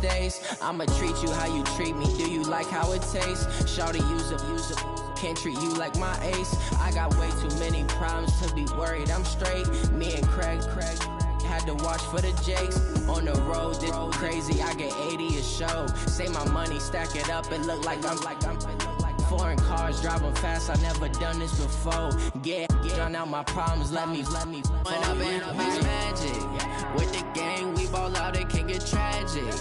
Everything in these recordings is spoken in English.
days. I'ma treat you how you treat me. Do you like how it tastes? Shawty, use a can't treat you like my ace. I got way too many problems to be worried. I'm straight. Me and Craig had to watch for the Jakes. On the road, this crazy. I get 80 a show. Say my money, stack it up. It look like I'm foreign cars, driving fast. I never done this before. Drown out my problems. Let me. When I've been magic with the gang, we ball out. It can get tragic.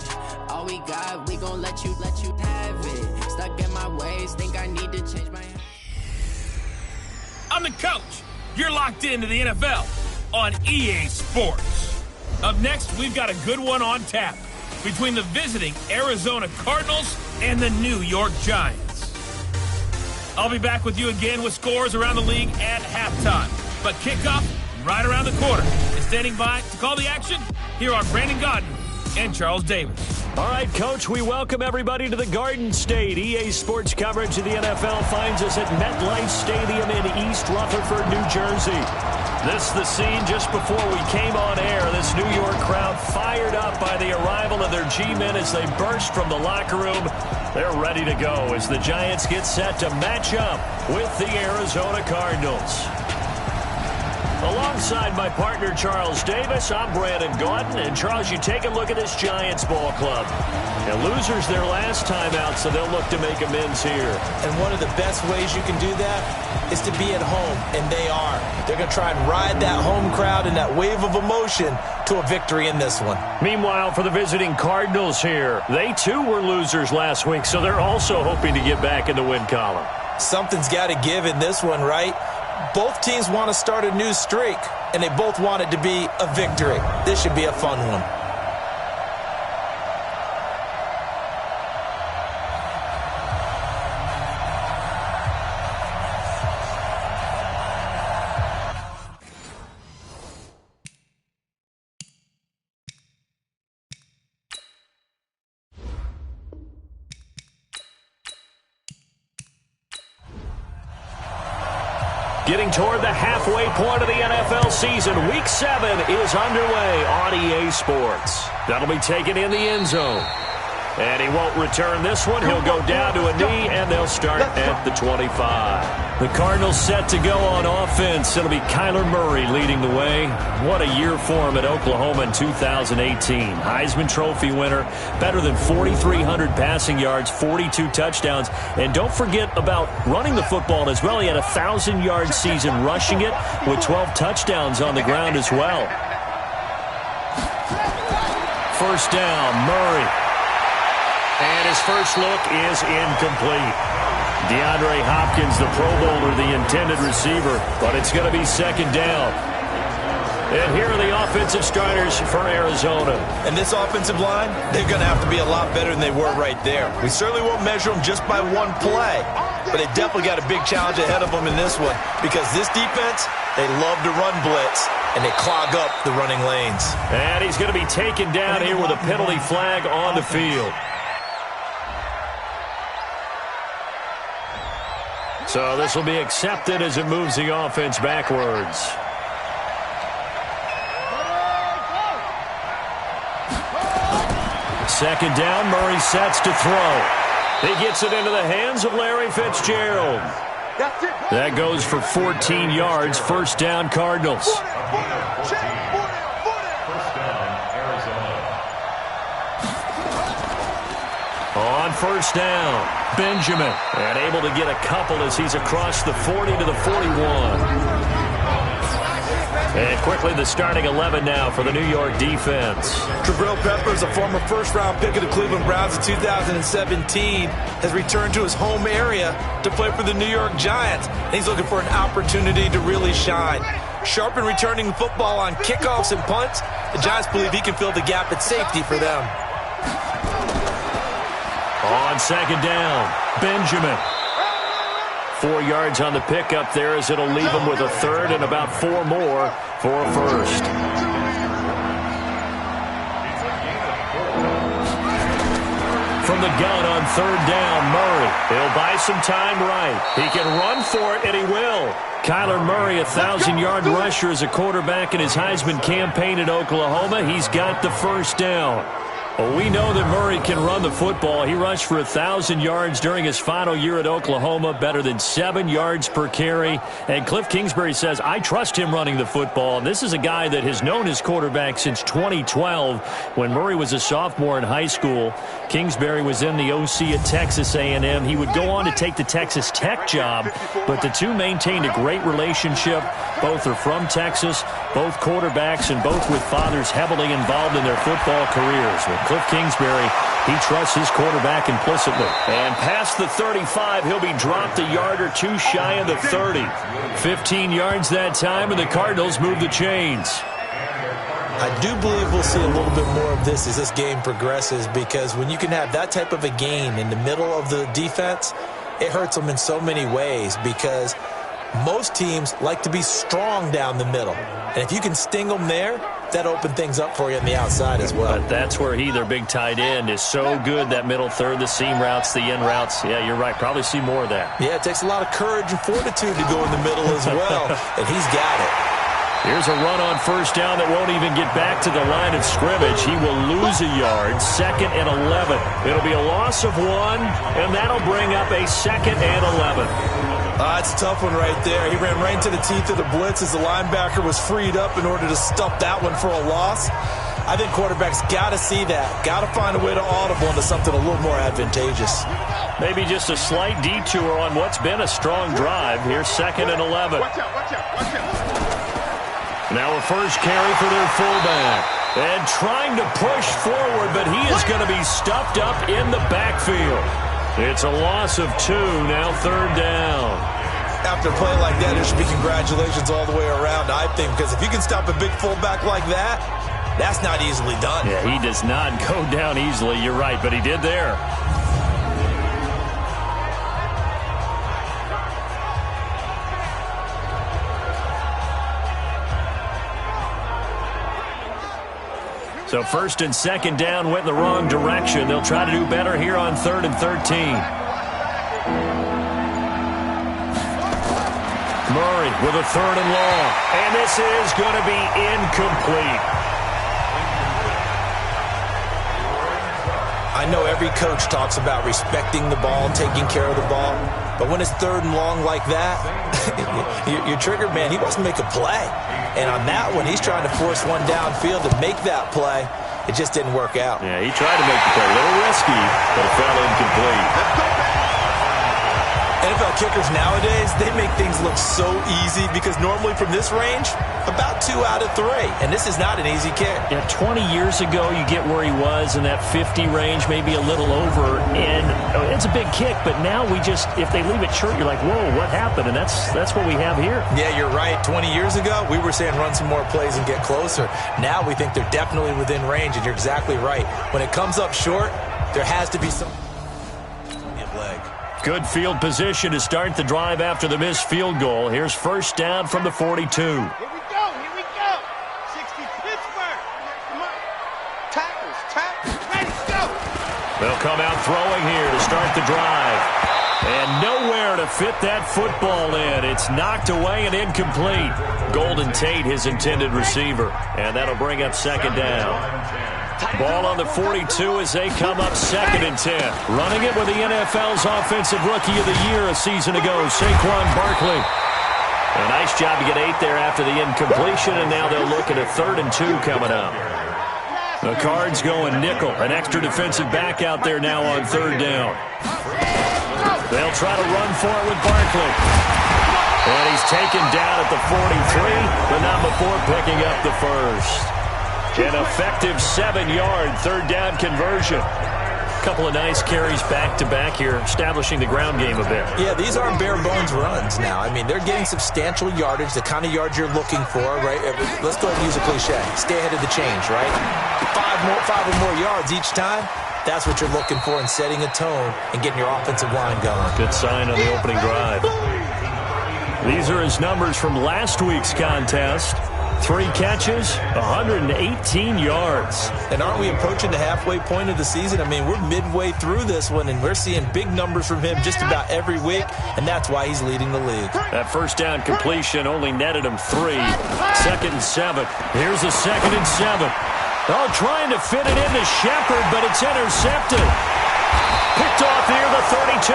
All we got, we gon' let you have it. Stuck in my ways, think I need to change my. I'm the coach. You're locked into the NFL on EA Sports. Up next, we've got a good one on tap between the visiting Arizona Cardinals and the New York Giants. I'll be back with you again with scores around the league at halftime. But kickoff right around the corner. And standing by to call the action, here are Brandon Gaudin and Charles Davis. All right, Coach, we welcome everybody to the Garden State. EA Sports coverage of the NFL finds us at MetLife Stadium in East Rutherford, New Jersey. This is the scene just before we came on air. This New York crowd fired up by the arrival of their G-men as they burst from the locker room. They're ready to go as the Giants get set to match up with the Arizona Cardinals. Alongside my partner, Charles Davis, I'm Brandon Gaudin. And, Charles, you take a look at this Giants ball club. And losers their last time out, so they'll look to make amends here. And one of the best ways you can do that is to be at home, and they are. They're going to try and ride that home crowd and that wave of emotion to a victory in this one. Meanwhile, for the visiting Cardinals here, they too were losers last week, so they're also hoping to get back in the win column. Something's got to give in this one, right? Both teams want to start a new streak, and they both want it to be a victory. This should be a fun one. Getting toward the halfway point of the NFL season, Week 7 is underway on EA Sports. That'll be taken in the end zone. And he won't return this one. He'll go down to a knee, and they'll start at the 25. The Cardinals set to go on offense. It'll be Kyler Murray leading the way. What a year for him at Oklahoma in 2018. Heisman Trophy winner, better than 4,300 passing yards, 42 touchdowns. And don't forget about running the football as well. He had a 1,000-yard season rushing it with 12 touchdowns on the ground as well. First down, Murray. And his first look is incomplete. DeAndre Hopkins, the Pro Bowler, the intended receiver, but it's going to be second down. And here are the offensive starters for Arizona. And this offensive line, they're going to have to be a lot better than they were right there. We certainly won't measure them just by one play, but they definitely got a big challenge ahead of them in this one because this defense, they love to run blitz, and they clog up the running lanes. And he's going to be taken down here with a penalty flag on the field. So this will be accepted as it moves the offense backwards. Second down, Murray sets to throw. He gets it into the hands of Larry Fitzgerald. That goes for 14 yards. First down, Cardinals. On first down, Benjamin. And able to get a couple as he's across the 40 to the 41. And quickly the starting 11 now for the New York defense. Jabril Peppers, a former first-round pick of the Cleveland Browns in 2017, has returned to his home area to play for the New York Giants. And he's looking for an opportunity to really shine. Sharp in returning the football on kickoffs and punts. The Giants believe he can fill the gap at safety for them. On second down, Benjamin. 4 yards on the pickup there as it'll leave him with a third and about 4 more for a first. From the gun on third down, Murray. He'll buy some time right. He can run for it, and he will. Kyler Murray, a 1,000-yard rusher as a quarterback in his Heisman campaign at Oklahoma. He's got the first down. Well, we know that Murray can run the football. He rushed for 1,000 yards during his final year at Oklahoma, better than 7 yards per carry. And Cliff Kingsbury says, I trust him running the football. And this is a guy that has known his quarterback since 2012 when Murray was a sophomore in high school. Kingsbury was in the OC at Texas A&M. He would go on to take the Texas Tech job, but the two maintained a great relationship. Both are from Texas, both quarterbacks, and both with fathers heavily involved in their football careers. With Cliff Kingsbury, he trusts his quarterback implicitly. And past the 35, he'll be dropped a yard or two shy of the 30. 15 yards that time, and the Cardinals move the chains. I do believe we'll see a little bit more of this as this game progresses, because when you can have that type of a gain in the middle of the defense, it hurts them in so many ways, because most teams like to be strong down the middle. And if you can sting them there, that opens things up for you on the outside as well. But that's where their big tight end, is so good, that middle third, the seam routes, the in routes. Yeah, you're right. Probably see more of that. Yeah, it takes a lot of courage and fortitude to go in the middle as well, and he's got it. Here's a run on first down that won't even get back to the line of scrimmage. He will lose a yard, 2nd and 11. It'll be a loss of 1, and that'll bring up a 2nd and 11. It's a tough one right there. He ran right into the teeth of the blitz as the linebacker was freed up in order to stuff that one for a loss. I think quarterbacks got to see that. Got to find a way to audible into something a little more advantageous. Maybe just a slight detour on what's been a strong drive. Here's 2nd and 11. Watch out. Now a first carry for their fullback. And trying to push forward, but he is going to be stuffed up in the backfield. It's a loss of 2, now 3rd down. After a play like that, there should be congratulations all the way around, I think, because if you can stop a big fullback like that, that's not easily done. Yeah, he does not go down easily. You're right, but he did there. So 1st and 2nd down went in the wrong direction. They'll try to do better here on 3rd and 13. Murray with a 3rd and long. And this is going to be incomplete. I know every coach talks about respecting the ball, taking care of the ball. But when it's 3rd and long like that, you're triggered, man. He wants to make a play. And on that one, he's trying to force one downfield to make that play. It just didn't work out. Yeah, he tried to make the play. A little risky, but it fell incomplete. NFL kickers nowadays, they make things look so easy, because normally from this range, about 2 out of 3. And this is not an easy kick. Yeah, 20 years ago, you get where he was in that 50 range, maybe a little over. And it's a big kick, but now if they leave it short, you're like, whoa, what happened? And that's what we have here. Yeah, you're right. 20 years ago, we were saying run some more plays and get closer. Now we think they're definitely within range, and you're exactly right. When it comes up short, there has to be some leg. Good field position to start the drive after the missed field goal. Here's first down from the 42. Here we go. 60 Pittsburgh. Come on. Tackles. Ready, go. They'll come out throwing here to start the drive. And nowhere to fit that football in. It's knocked away and incomplete. Golden Tate, his intended receiver. And that'll bring up 2nd down. Ball on the 42 as they come up 2nd and 10. Running it with the NFL's Offensive Rookie of the Year a season ago, Saquon Barkley. A nice job to get 8 there after the incompletion, and now they'll look at a 3rd and 2 coming up. The Cards going nickel. An extra defensive back out there now on 3rd down. They'll try to run for it with Barkley. And he's taken down at the 43, but not before picking up the first. An effective 7-yard 3rd down conversion. A couple of nice carries back-to-back here, establishing the ground game a bit. Yeah, these aren't bare-bones runs now. I mean, they're getting substantial yardage, the kind of yards you're looking for, right? Let's go ahead and use a cliche. Stay ahead of the change, right? 5 or more yards each time. That's what you're looking for in setting a tone and getting your offensive line going. Good sign on the opening drive. These are his numbers from last week's contest. 3 catches, 118 yards. And aren't we approaching the halfway point of the season? I mean, we're midway through this one, and we're seeing big numbers from him just about every week, and that's why he's leading the league. That first down completion only netted him 3. 2nd and 7. Here's a 2nd and 7. Oh, trying to fit it into Shepard, but it's intercepted. Picked off near the 32.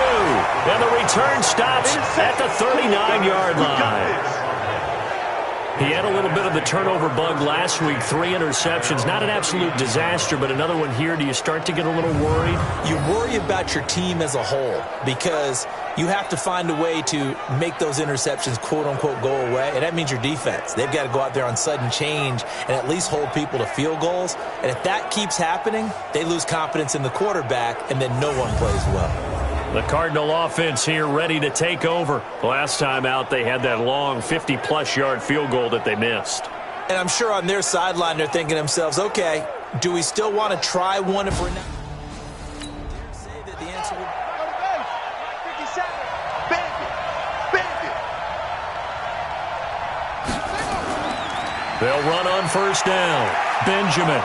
And the return stops at the 39-yard line. He had a little bit of the turnover bug last week, 3 interceptions. Not an absolute disaster, but another one here. Do you start to get a little worried? You worry about your team as a whole because you have to find a way to make those interceptions, quote-unquote, go away, and that means your defense. They've got to go out there on sudden change and at least hold people to field goals. And if that keeps happening, they lose confidence in the quarterback, and then no one plays well. The Cardinal offense here ready to take over. Last time out, they had that long 50-plus yard field goal that they missed. And I'm sure on their sideline, they're thinking to themselves, okay, do we still want to try one if we're not? Say that the answer would... 57. Bang it. They'll run on first down. Benjamin.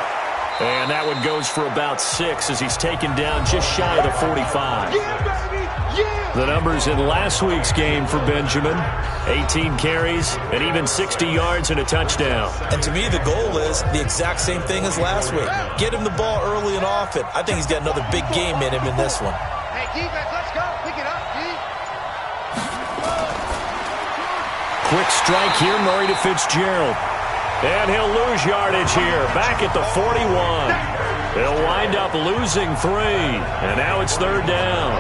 And that one goes for about 6 as he's taken down just shy of the 45. Yeah, baby. Yeah. The numbers in last week's game for Benjamin, 18 carries and even 60 yards and a touchdown. And to me, the goal is the exact same thing as last week. Get him the ball early and often. I think he's got another big game in him in this one. Hey, defense, let's go. Pick it up, D. Quick strike here, Murray to Fitzgerald. And he'll lose yardage here, back at the 41. They'll wind up losing 3, and now it's third down.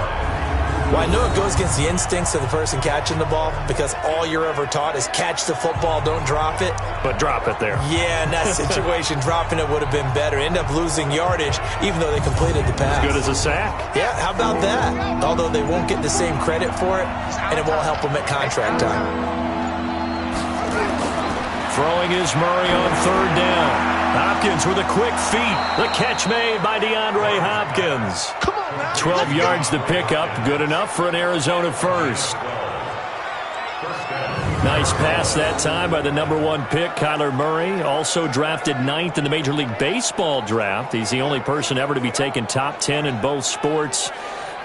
Well, I know it goes against the instincts of the person catching the ball because all you're ever taught is catch the football, don't drop it. But drop it there. Yeah, in that situation, dropping it would have been better. End up losing yardage, even though they completed the pass. As good as a sack. Yeah, how about that? Although they won't get the same credit for it, and it won't help them at contract time. Throwing is Murray on third down. Hopkins with a quick feet. The catch made by DeAndre Hopkins. 12 yards to pick up. Good enough for an Arizona first. Nice pass that time by the number 1 pick, Kyler Murray. Also drafted 9th in the Major League Baseball draft. He's the only person ever to be taken top 10 in both sports.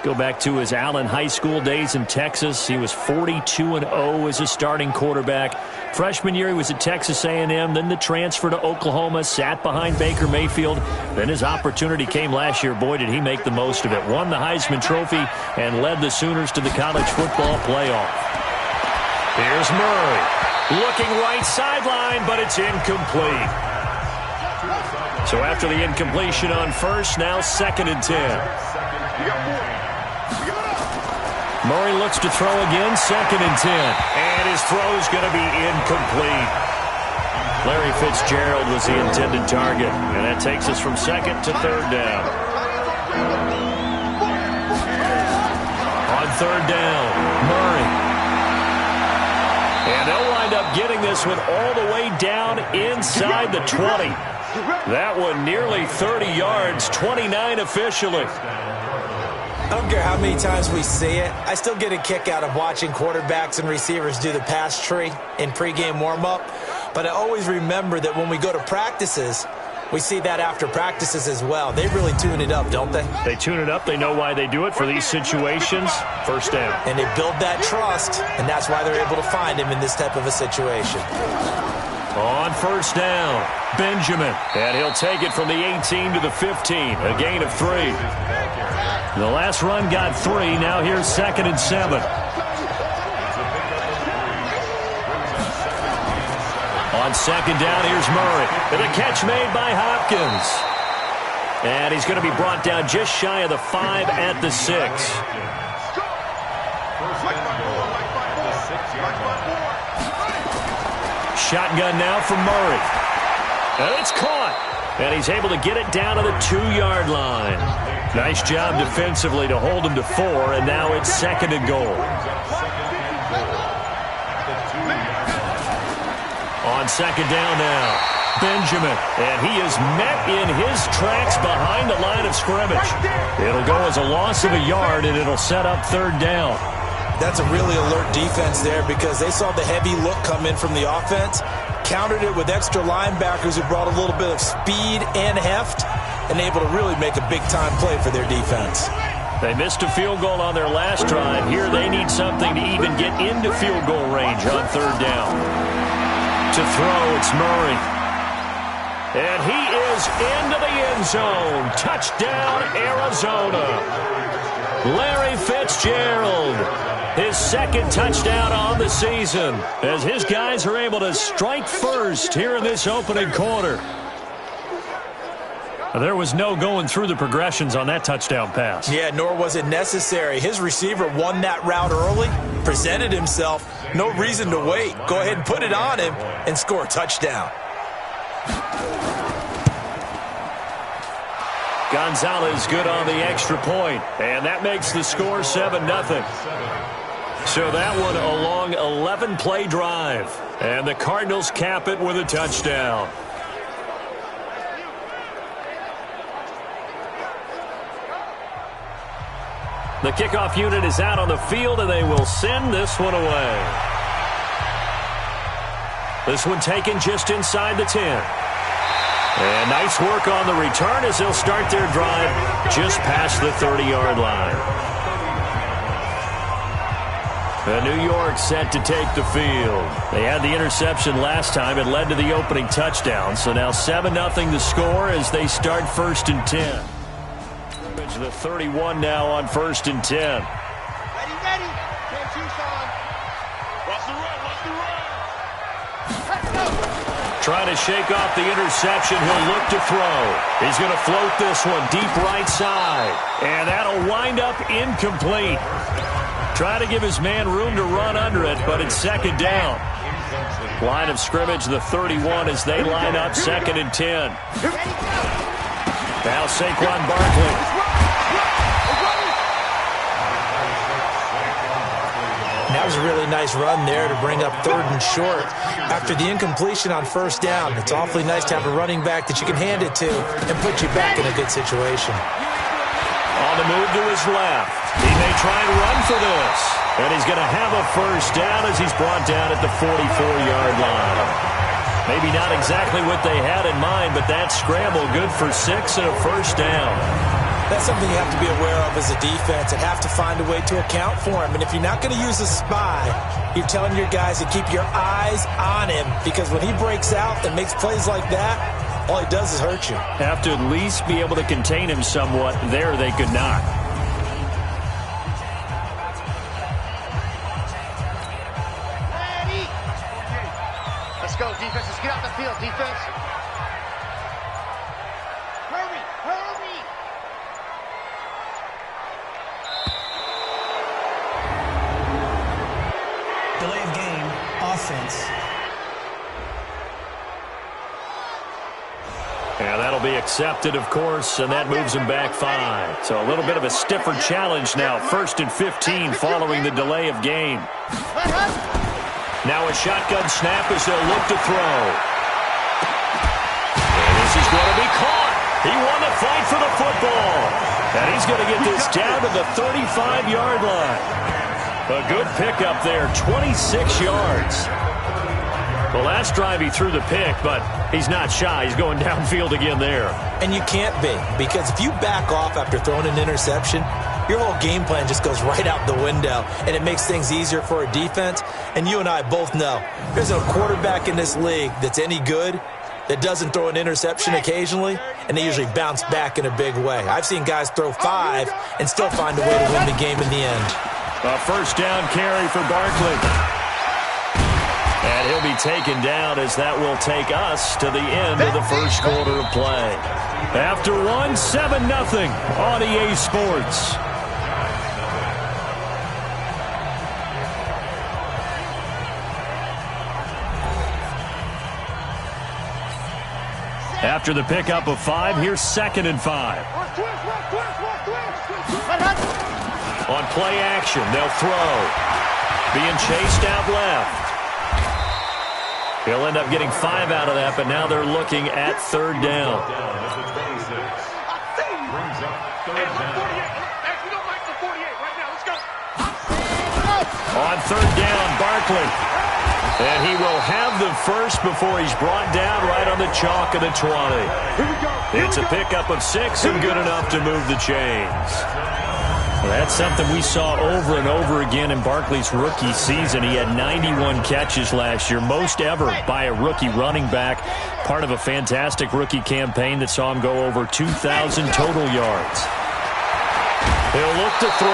Go back to his Allen High School days in Texas. He was 42-0 as a starting quarterback. Freshman year, he was at Texas A&M. Then the transfer to Oklahoma, sat behind Baker Mayfield. Then his opportunity came last year. Boy, did he make the most of it. Won the Heisman Trophy and led the Sooners to the college football playoff. Here's Murray. Looking right sideline, but it's incomplete. So after the incompletion on first, now 2nd and 10. Murray looks to throw again, 2nd and 10. And his throw is going to be incomplete. Larry Fitzgerald was the intended target. And that takes us from 2nd to 3rd down. On 3rd down, Murray. And they'll wind up getting this one all the way down inside the 20. That one nearly 30 yards, 29 officially. I don't care how many times we see it. I still get a kick out of watching quarterbacks and receivers do the pass tree in pregame warm-up. But I always remember that when we go to practices, we see that after practices as well. They really tune it up, don't they? They tune it up. They know why they do it for these situations. First down. And they build that trust, and that's why they're able to find him in this type of a situation. On first down, Benjamin. And he'll take it from the 18 to the 15. A gain of 3. The last run got 3. Now here's 2nd and 7. On 2nd down, here's Murray. And a catch made by Hopkins. And he's going to be brought down just shy of the 5 at the 6. Shotgun now from Murray. And it's caught. And he's able to get it down to the 2-yard line. Nice job defensively to hold him to 4, and now it's 2nd and goal. On 2nd down now, Benjamin. And he is met in his tracks behind the line of scrimmage. It'll go as a loss of a yard, and it'll set up 3rd down. That's a really alert defense there because they saw the heavy look come in from the offense, countered it with extra linebackers who brought a little bit of speed and heft, and able to really make a big-time play for their defense. They missed a field goal on their last drive. Here they need something to even get into field goal range on 3rd down. To throw, it's Murray. And he is into the end zone. Touchdown, Arizona. Larry Fitzgerald, his second touchdown on the season, as his guys are able to strike first here in this opening quarter. There was no going through the progressions on that touchdown pass. Yeah, nor was it necessary. His receiver won that route early, presented himself. No reason to wait. Go ahead and put it on him and score a touchdown. Gonzalez good on the extra point, and that makes the score 7-0. So that one a long 11-play drive, and the Cardinals cap it with a touchdown. The kickoff unit is out on the field, and they will send this one away. This one taken just inside the 10. And nice work on the return as they'll start their drive just past the 30-yard line. New York set to take the field. They had the interception last time. It led to the opening touchdown. So now 7-0 the score as they start 1st and 10. The 31 now on 1st and 10. Ready. Can't choose on. Watch the run. Let's go. Trying to shake off the interception. He'll look to throw. He's going to float this one deep right side. And that'll wind up incomplete. Trying to give his man room to run under it, but it's 2nd down. Line of scrimmage, the 31 as they line up 2nd and 10. Now Saquon Barkley. That was a really nice run there to bring up 3rd and short. After the incompletion on 1st down, it's awfully nice to have a running back that you can hand it to and put you back in a good situation. On the move to his left. He may try and run for this. And he's going to have a 1st down as he's brought down at the 44-yard line. Maybe not exactly what they had in mind, but that scramble good for 6 and a 1st down. That's something you have to be aware of as a defense and have to find a way to account for him. And if you're not going to use a spy, you're telling your guys to keep your eyes on him, because when he breaks out and makes plays like that, all he does is hurt you. Have to at least be able to contain him somewhat. There they could not. Ready. Let's go, defense. Let's get out the field, defense. Hurry. Delay of game, offense. Yeah, that'll be accepted, of course, and that moves him back 5. So a little bit of a stiffer challenge now. 1st and 15 following the delay of game. Now a shotgun snap as they'll look to throw. And this is going to be caught. He won the fight for the football. And he's going to get this down to the 35-yard line. A good pickup there, 26 yards. The last drive he threw the pick, but he's not shy. He's going downfield again there. And you can't be, because if you back off after throwing an interception, your whole game plan just goes right out the window, and it makes things easier for a defense. And you and I both know there's no quarterback in this league that's any good that doesn't throw an interception occasionally, and they usually bounce back in a big way. I've seen guys throw 5 and still find a way to win the game in the end. A 1st down carry for Barkley. And he'll be taken down as that will take us to the end of the 1st quarter of play. After 1, 7-0 on EA Sports. After the pickup of 5, here's 2nd and 5. On play action, they'll throw. Being chased out left. He'll end up getting 5 out of that, but now they're looking at 3rd down. On 3rd down, Barkley. And he will have the 1st before he's brought down right on the chalk of the 20. It's a pickup of 6 and good enough to move the chains. Well, that's something we saw over and over again in Barkley's rookie season. He had 91 catches last year, most ever by a rookie running back. Part of a fantastic rookie campaign that saw him go over 2,000 total yards. He'll look to throw,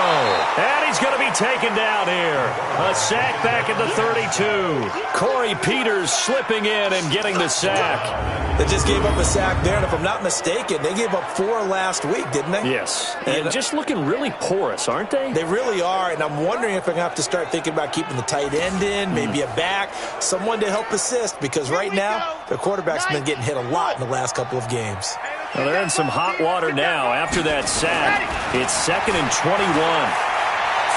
and he's going to be taken down here. A sack back at the 32. Corey Peters slipping in and getting the sack. They just gave up a sack there, and if I'm not mistaken, they gave up 4 last week, didn't they? Yes, and just looking really porous, aren't they? They really are, and I'm wondering if I'm going to have to start thinking about keeping the tight end in, maybe a back, someone to help assist, because right now, their quarterback's been getting hit a lot in the last couple of games. Well, they're in some hot water now after that sack. It's 2nd and 21.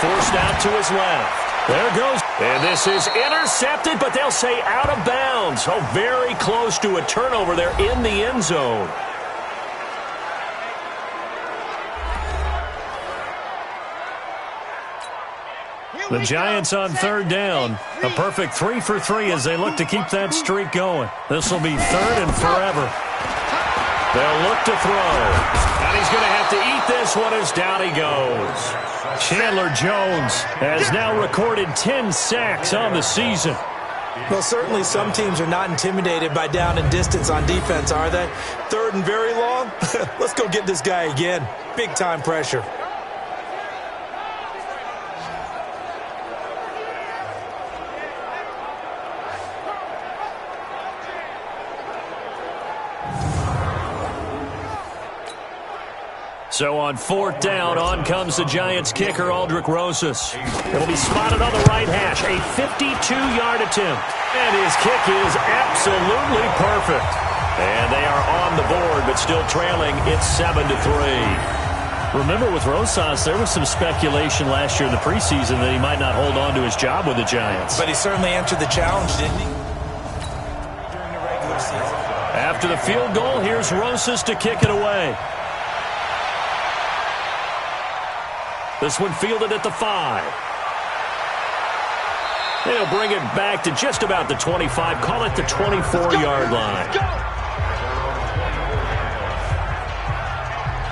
Forced out to his left. There goes. And this is intercepted, but they'll say out of bounds. Oh, very close to a turnover there in the end zone. The Giants on 3rd down. A perfect 3 for 3 as they look to keep that streak going. This will be 3rd and forever. They'll look to throw. And he's going to have to eat this one as down he goes. Chandler Jones has now recorded 10 sacks on the season. Well, certainly some teams are not intimidated by down and distance on defense, are they? 3rd and very long? Let's go get this guy again. Big-time pressure. So on 4th down, on comes the Giants kicker, Aldrick Rosas. It'll be spotted on the right hash, a 52-yard attempt. And his kick is absolutely perfect. And they are on the board, but still trailing. It's 7-3. Remember, with Rosas, there was some speculation last year in the preseason that he might not hold on to his job with the Giants. But he certainly answered the challenge, didn't he? During the regular season. After the field goal, here's Rosas to kick it away. This one fielded at the 5. They'll bring it back to just about the 25. Call it the 24-yard line.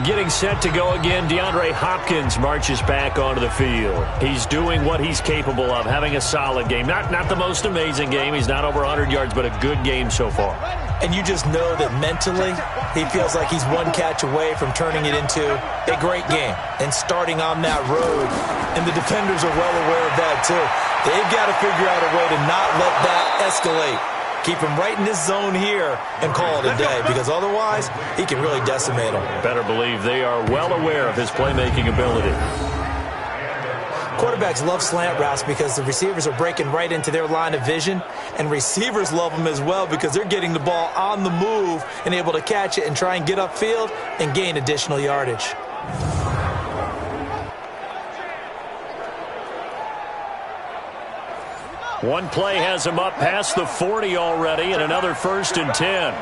Getting set to go again, DeAndre Hopkins marches back onto the field. He's doing what he's capable of, having a solid game. Not the most amazing game. He's not over 100 yards, but a good game so far. And you just know that mentally, he feels like he's one catch away from turning it into a great game and starting on that road. And the defenders are well aware of that, too. They've got to figure out a way to not let that escalate. Keep him right in this zone here and call it a day, because otherwise he can really decimate them. Better believe they are well aware of his playmaking ability. Quarterbacks love slant routes because the receivers are breaking right into their line of vision, and receivers love them as well because they're getting the ball on the move and able to catch it and try and get upfield and gain additional yardage. One play has him up past the 40 already, and another 1st and 10.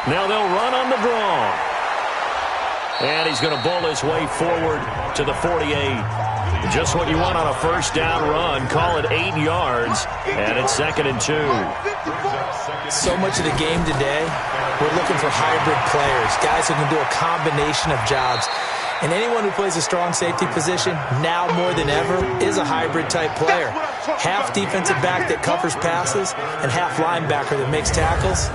Now they'll run on the draw. And he's going to bowl his way forward to the 48. Just what you want on a 1st down run. Call it 8 yards, and it's 2nd and 2. So much of the game today, we're looking for hybrid players, guys who can do a combination of jobs. And anyone who plays a strong safety position, now more than ever, is a hybrid-type player. Half defensive back that covers passes and half linebacker that makes tackles.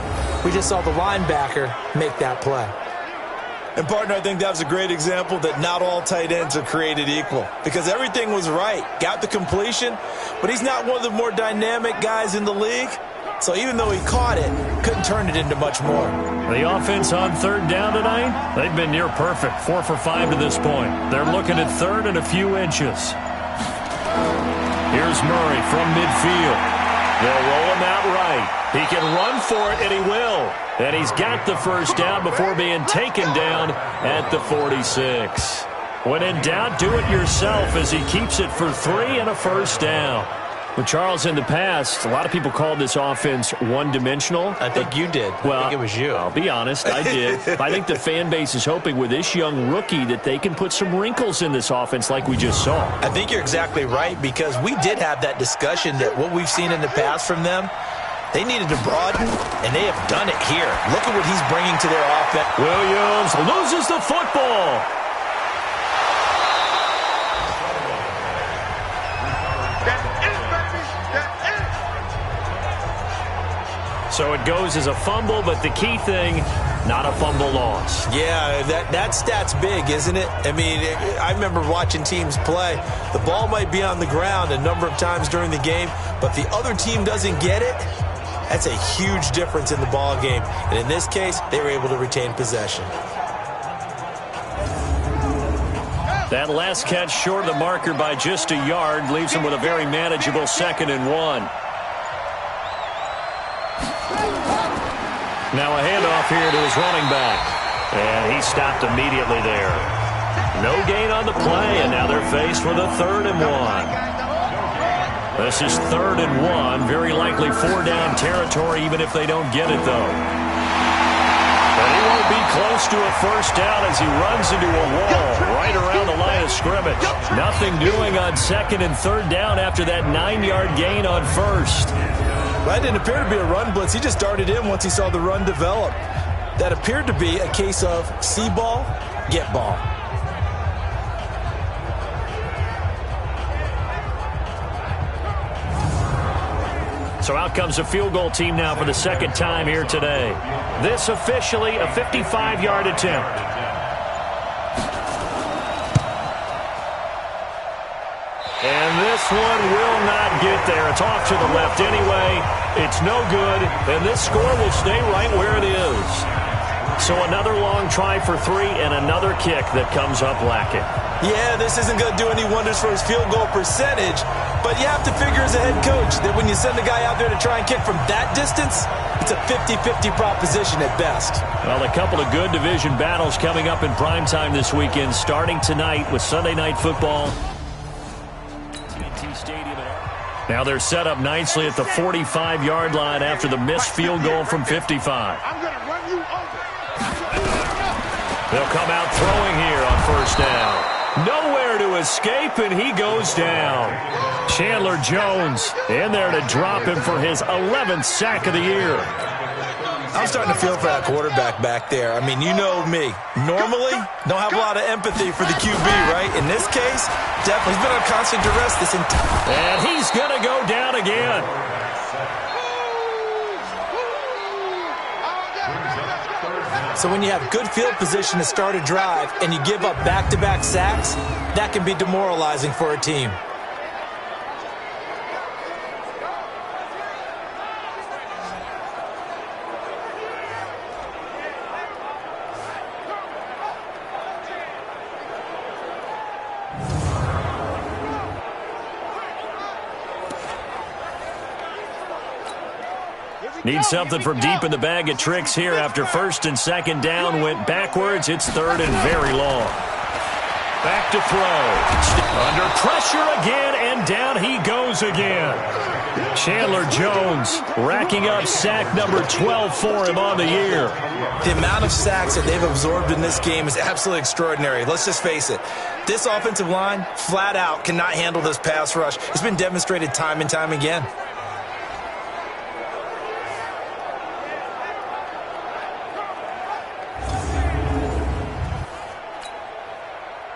We just saw the linebacker make that play. And, partner, I think that was a great example that not all tight ends are created equal, because everything was right. Got the completion, but he's not one of the more dynamic guys in the league. So even though he caught it, couldn't turn it into much more. The offense on 3rd down tonight, they've been near perfect, 4 for 5 to this point. They're looking at 3rd and a few inches. Here's Murray from midfield. They'll roll him out right. He can run for it, and he will. And he's got the 1st down before being taken down at the 46. When in doubt, do it yourself as he keeps it for 3 and a 1st down. Well, Charles, in the past, a lot of people called this offense one-dimensional. I think you did. Well, I think it was you. I'll be honest, I did. I think the fan base is hoping with this young rookie that they can put some wrinkles in this offense like we just saw. I think you're exactly right, because we did have that discussion that what we've seen in the past from them, They needed to broaden, and they have done it here. Look at what he's bringing to their offense. Williams loses the football. So it goes as a fumble, but the key thing, not a fumble loss. Yeah, that stat's big, isn't it? I mean, I remember watching teams play. The ball might be on the ground a number of times during the game, but the other team doesn't get it. That's a huge difference in the ball game. And in this case, they were able to retain possession. That last catch short of the marker by just a yard leaves him with a very manageable 2nd and 1. Now a handoff here to his running back. And he stopped immediately there. No gain on the play, and now they're faced with a 3rd and 1. This is 3rd and 1. Very likely 4-down territory, even if they don't get it, though. But he won't be close to a 1st down as he runs into a wall right around the line of scrimmage. Nothing doing on 2nd and 3rd down after that 9-yard gain on 1st. That didn't appear to be a run blitz. He just darted in once he saw the run develop. That appeared to be a case of see ball, get ball. So out comes a field goal team now for the 2nd time here today. This officially a 55-yard attempt. And this one will not get there. It's off to the left anyway. It's no good, and this score will stay right where it is. So another long try for 3 and another kick that comes up lacking. Yeah, this isn't going to do any wonders for his field goal percentage, but you have to figure as a head coach that when you send a guy out there to try and kick from that distance, it's a 50-50 proposition at best. Well, a couple of good division battles coming up in primetime this weekend, starting tonight with Sunday Night Football. Now they're set up nicely at the 45-yard line after the missed field goal from 55. They'll come out throwing here on 1st down. Nowhere to escape, and he goes down. Chandler Jones in there to drop him for his 11th sack of the year. I'm starting to feel for that quarterback back there. I mean, you know me. Normally, don't have a lot of empathy for the QB, right? In this case, definitely he's been on constant duress this entire... And he's going to go down again. So when you have good field position to start a drive and you give up back-to-back sacks, that can be demoralizing for a team. Need something from deep in the bag of tricks here after 1st and 2nd down went backwards. It's 3rd and very long. Back to throw. Under pressure again, and down he goes again. Chandler Jones racking up sack number 12 for him on the year. The amount of sacks that they've absorbed in this game is absolutely extraordinary. Let's just face it. This offensive line, flat out, cannot handle this pass rush. It's been demonstrated time and time again.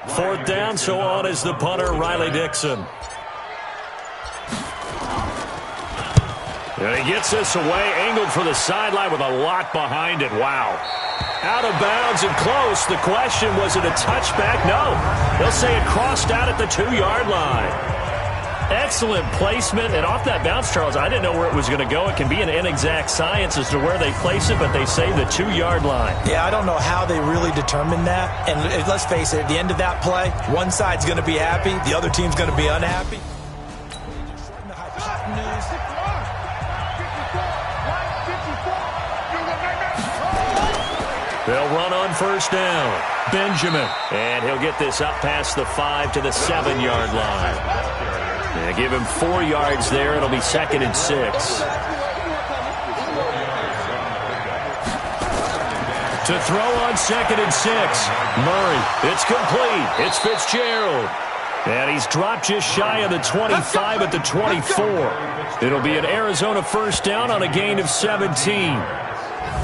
4th down, so on is the punter, Riley Dixon. And he gets this away, angled for the sideline with a lot behind it. Wow. Out of bounds and close. The question, was it a touchback? No. They'll say it crossed out at the 2-yard line. Excellent placement, and off that bounce, Charles, I didn't know where it was going to go. It can be an inexact science as to where they place it, but they say the 2-yard line. Yeah, I don't know how they really determined that. And let's face it, at the end of that play, one side's going to be happy, the other team's going to be unhappy. They'll run on 1st down. Benjamin, and he'll get this up past the 5 to the 7-yard line. Yeah, give him 4 yards there. It'll be 2nd and 6. To throw on 2nd and 6. Murray, it's complete. It's Fitzgerald. And he's dropped just shy of the 25 at the 24. It'll be an Arizona first down on a gain of 17.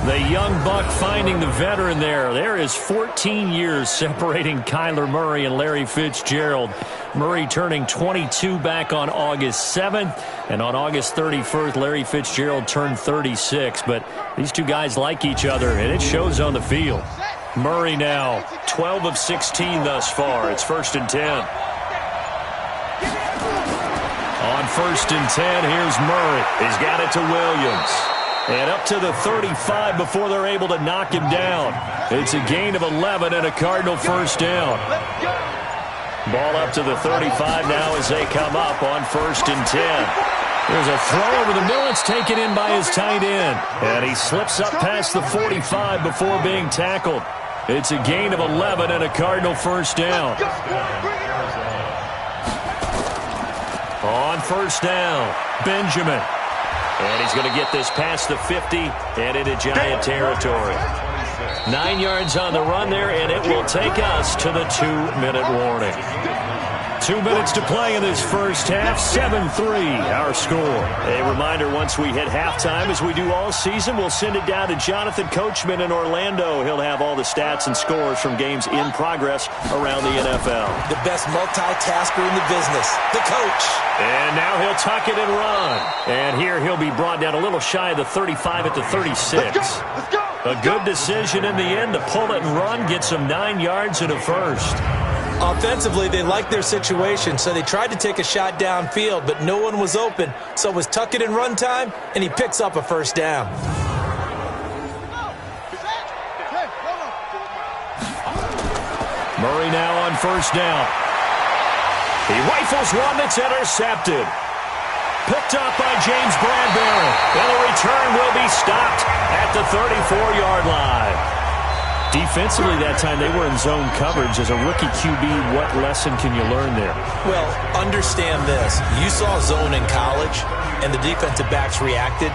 The young buck finding the veteran there. There is 14 years separating Kyler Murray and Larry Fitzgerald. Murray turning 22 back on August 7th. And on August 31st, Larry Fitzgerald turned 36. But these two guys like each other, and it shows on the field. Murray now 12 of 16 thus far. It's 1st and 10. On 1st and 10, here's Murray. He's got it to Williams. And up to the 35 before they're able to knock him down. It's a gain of 11 and a Cardinal first down. Ball up to the 35 now as they come up on 1st and 10. There's a throw over the middle. It's taken in by his tight end. And he slips up past the 45 before being tackled. It's a gain of 11 and a Cardinal first down. On 1st down, Benjamin. And he's going to get this past the 50 and into Giant territory. 9 yards on the run there, and it will take us to the 2-minute warning. 2 minutes to play in this first half. 7-3 our score. A reminder, once we hit halftime, as we do all season, we'll send it down to Jonathan Coachman in Orlando. He'll have all the stats and scores from games in progress around the NFL. The best multitasker in the business, the coach. And now he'll tuck it and run. And here he'll be brought down a little shy of the 35 at the 36. Let's go. A good decision in the end to pull it and run, get some 9 yards and a first. Offensively, they liked their situation, so they tried to take a shot downfield, but no one was open. So it was tuck it and run time, and he picks up a first down. Murray now on 1st down. He rifles one that's intercepted. Picked up by James Bradbury. And the return will be stopped at the 34-yard line. Defensively that time, they were in zone coverage. As a rookie QB, what lesson can you learn there? Well, understand this. You saw zone in college, and the defensive backs reacted,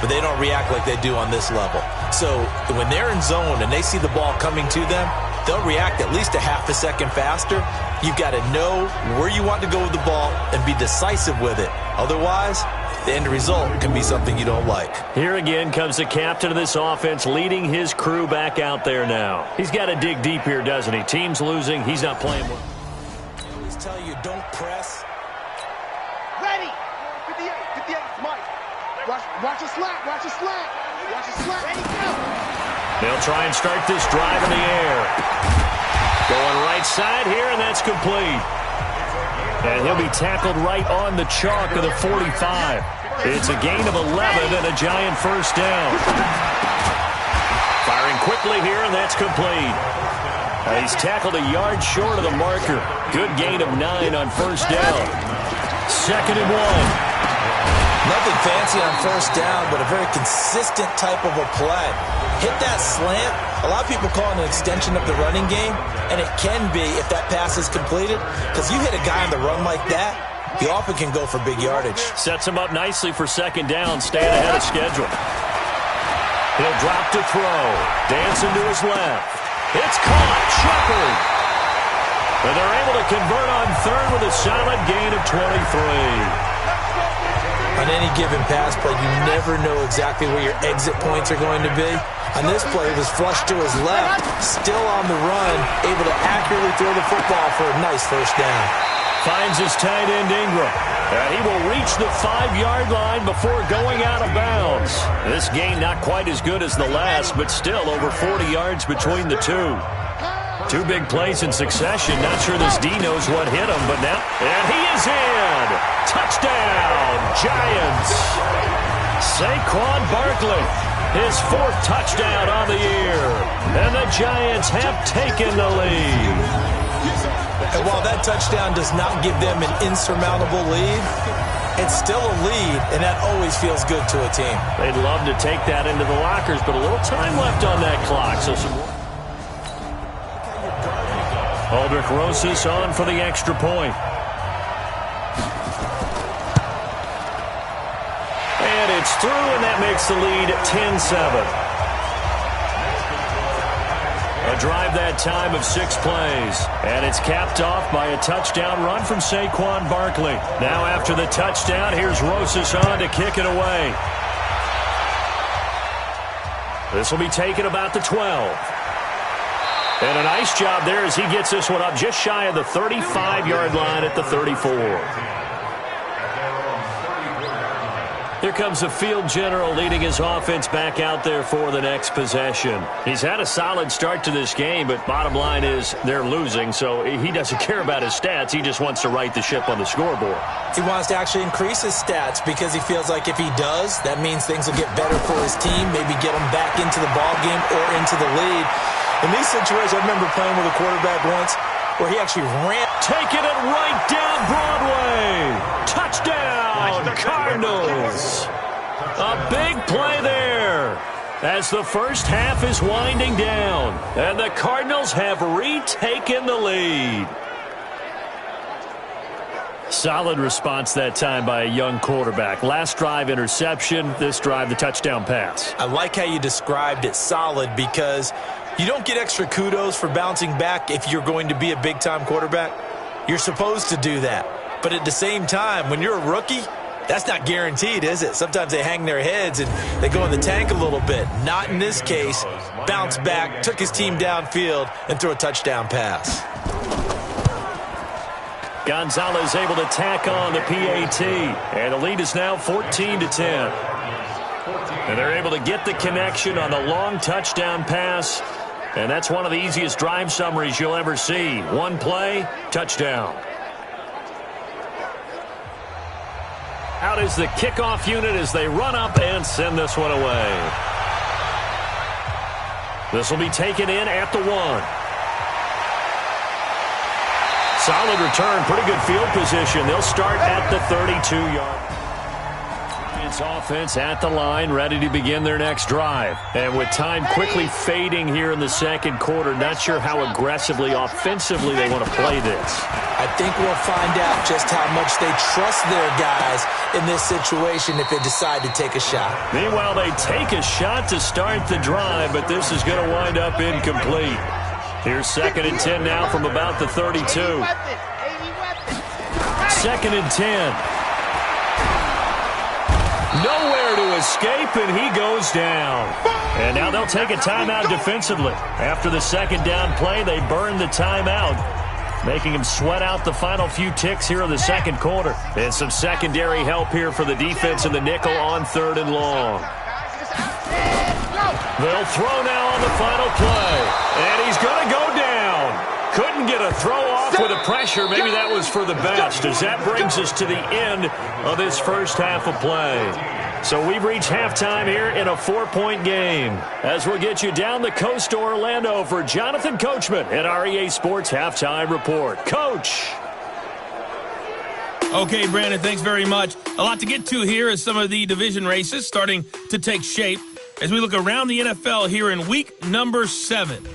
but they don't react like they do on this level. So when they're in zone and they see the ball coming to them, they'll react at least a half a second faster. You've got to know where you want to go with the ball and be decisive with it. Otherwise, the end result can be something you don't like. Here again comes the captain of this offense leading his crew back out there now. He's got to dig deep here, doesn't he? Team's losing. He's not playing well. I always tell you, don't press. Ready. 58, Mike. Watch a slant. Watch a slant. Ready, go. They'll try and start this drive in the air. Going right side here, and that's complete. And he'll be tackled right on the chalk of the 45. It's a gain of 11 and a Giant first down. Firing quickly here, and that's complete. He's tackled a yard short of the marker. Good gain of 9 on 1st down. 2nd and 1. Nothing fancy on 1st down, but a very consistent type of a play. Hit that slant. A lot of people call it an extension of the running game, and it can be if that pass is completed, because you hit a guy on the run like that, he often can go for big yardage. Sets him up nicely for 2nd down, staying ahead of schedule. He'll drop to throw. Dancing to his left. It's caught. Shepard. And they're able to convert on 3rd with a solid gain of 23. On any given pass play, you never know exactly where your exit points are going to be. On this play, it was flushed to his left, still on the run, able to accurately throw the football for a nice first down. Finds his tight end Ingram. And he will reach the 5-yard line before going out of bounds. This gain not quite as good as the last, but still over 40 yards between the two. 2 big plays in succession. Not sure this D knows what hit him, but now... And he is in! Touchdown, Giants! Saquon Barkley, his 4th touchdown on the year. And the Giants have taken the lead. And while that touchdown does not give them an insurmountable lead, it's still a lead, and that always feels good to a team. They'd love to take that into the lockers, but a little time left on that clock, so some... Aldrich Rosas on for the extra point. And it's through, and that makes the lead 10-7. A They'll drive that time of 6 plays. And it's capped off by a touchdown run from Saquon Barkley. Now after the touchdown, here's Rosas on to kick it away. This will be taken about the 12. And a nice job there as he gets this one up just shy of the 35-yard line at the 34. Here comes the field general leading his offense back out there for the next possession. He's had a solid start to this game, but bottom line is they're losing, so he doesn't care about his stats. He just wants to right the ship on the scoreboard. He wants to actually increase his stats because he feels like if he does, that means things will get better for his team, maybe get him back into the ball game or into the lead. In these situations, I remember playing with a quarterback once where he actually ran. Taking it right down Broadway. Touchdown, Cardinals. A big play there as the first half is winding down. And the Cardinals have retaken the lead. Solid response that time by a young quarterback. Last drive, interception. This drive, the touchdown pass. I like how you described it, solid, because you don't get extra kudos for bouncing back if you're going to be a big-time quarterback. You're supposed to do that. But at the same time, when you're a rookie, that's not guaranteed, is it? Sometimes they hang their heads and they go in the tank a little bit. Not in this case. Bounced back, took his team downfield, and threw a touchdown pass. Gonzalez able to tack on the PAT. And the lead is now 14-10. And they're able to get the connection on the long touchdown pass. And that's one of the easiest drive summaries you'll ever see. One play, touchdown. Out is the kickoff unit as they run up and send this one away. This will be taken in at the 1. Solid return, pretty good field position. They'll start at the 32-yard. Offense at the line, ready to begin their next drive. And with time quickly fading here in the second quarter, not sure how aggressively, offensively they want to play this. I think we'll find out just how much they trust their guys in this situation if they decide to take a shot. Meanwhile, they take a shot to start the drive, but this is going to wind up incomplete. Here's 2nd and 10 now from about the 32. 2nd and 10. Nowhere to escape, and he goes down. And now they'll take a timeout defensively. After the second down play, they burn the timeout, making him sweat out the final few ticks here in the second quarter. And some secondary help here for the defense in the nickel on 3rd and long. They'll throw now on the final play, and he's going to go down. Couldn't get a throw off with the pressure. Maybe that was for the best, as that brings us to the end of this first half of play. So we've reached halftime here in a 4-point game. As we'll get you down the coast to Orlando for Jonathan Coachman at our EA Sports Halftime Report. Coach. Okay, Brandon, thanks very much. A lot to get to here as some of the division races starting to take shape as we look around the NFL here in week number 7.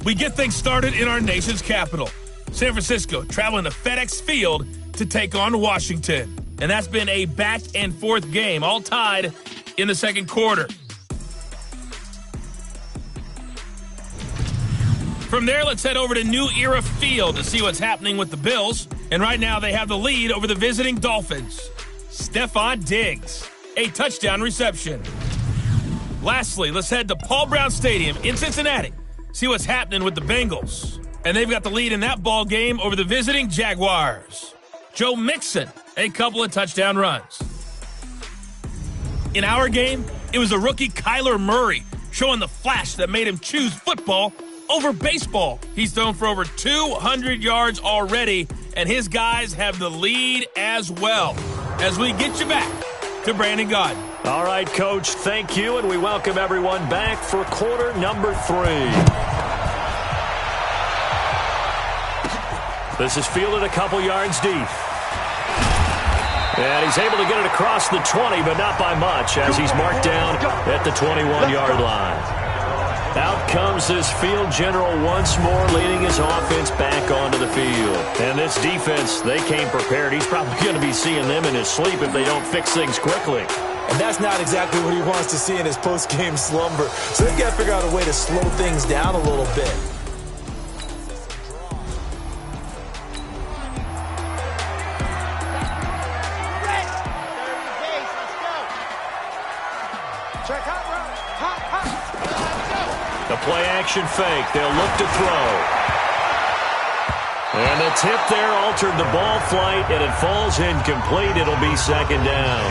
We get things started in our nation's capital. San Francisco traveling to FedEx Field to take on Washington. And that's been a back-and-forth game, all tied in the second quarter. From there, let's head over to New Era Field to see what's happening with the Bills. And right now, they have the lead over the visiting Dolphins. Stephon Diggs, a touchdown reception. Lastly, let's head to Paul Brown Stadium in Cincinnati. See what's happening with the Bengals. And they've got the lead in that ball game over the visiting Jaguars. Joe Mixon, a couple of touchdown runs. In our game, it was the rookie Kyler Murray showing the flash that made him choose football over baseball. He's thrown for over 200 yards already, and his guys have the lead as well. As we get you back to Brandon Gaudin. All right, Coach, thank you, and we welcome everyone back for quarter number 3. This is fielded a couple yards deep. And he's able to get it across the 20, but not by much, as he's marked down at the 21-yard line. Out comes this field general once more, leading his offense back onto the field. And this defense, they came prepared. He's probably going to be seeing them in his sleep if they don't fix things quickly. And that's not exactly what he wants to see in his post-game slumber. So they've got to figure out a way to slow things down a little bit. The play-action fake. They'll look to throw. And the tip there altered the ball flight, and it falls incomplete. It'll be second down.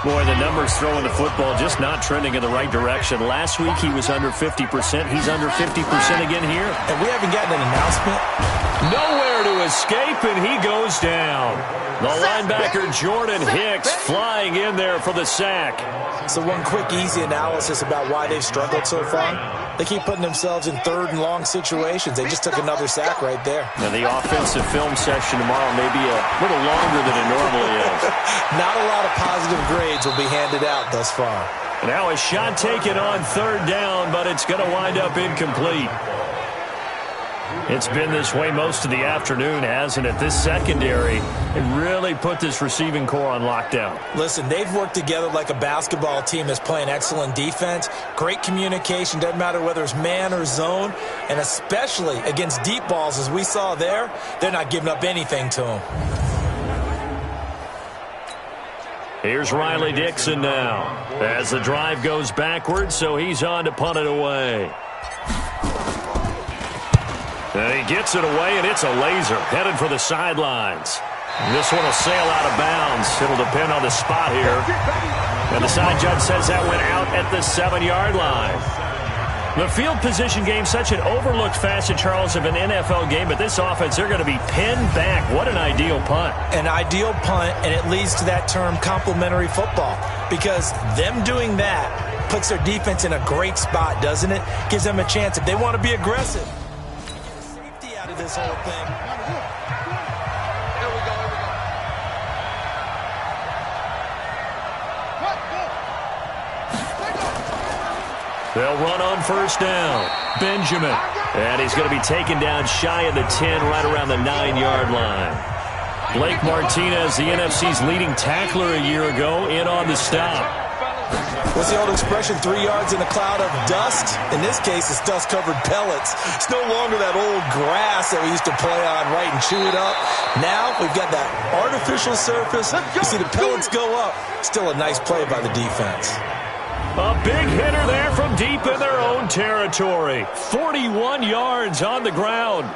Boy, the numbers throwing the football just not trending in the right direction. Last week he was under 50%. He's under 50% again here. And we haven't gotten an announcement. Nowhere to escape, and he goes down. The linebacker Jordan Hicks flying in there for the sack. So one quick, easy analysis about why they've struggled so far. They keep putting themselves in third and long situations. They just took another sack right there. Now, the offensive film session tomorrow may be a little longer than it normally is. Not a lot of positive grades will be handed out thus far. Now a shot taken on third down, but it's going to wind up incomplete. It's been this way most of the afternoon, hasn't it? This secondary, it really put this receiving core on lockdown. Listen, they've worked together like a basketball team that's playing excellent defense. Great communication, doesn't matter whether it's man or zone. And especially against deep balls, as we saw there, they're not giving up anything to them. Here's Riley Dixon now as the drive goes backwards, so he's on to punt it away. And he gets it away, and it's a laser headed for the sidelines. This one will sail out of bounds. It'll depend on the spot here. And the side judge says that went out at the 7-yard line. The field position game, such an overlooked facet, Charles, of an NFL game, but this offense, they're going to be pinned back. What an ideal punt. An ideal punt, and it leads to that term complementary football, because them doing that puts their defense in a great spot, doesn't it? Gives them a chance if they want to be aggressive. Safety out of this whole thing. Here we go. They'll run on first down. Benjamin. And he's going to be taken down shy of the 10, right around the 9-yard line. Blake Martinez, the NFC's leading tackler a year ago, in on the stop. What's the old expression, 3 yards in a cloud of dust? In this case, it's dust-covered pellets. It's no longer that old grass that we used to play on, right, and chew it up. Now we've got that artificial surface. You see the pellets go up. Still a nice play by the defense. A big hitter there from deep in their own territory. 41 yards on the ground.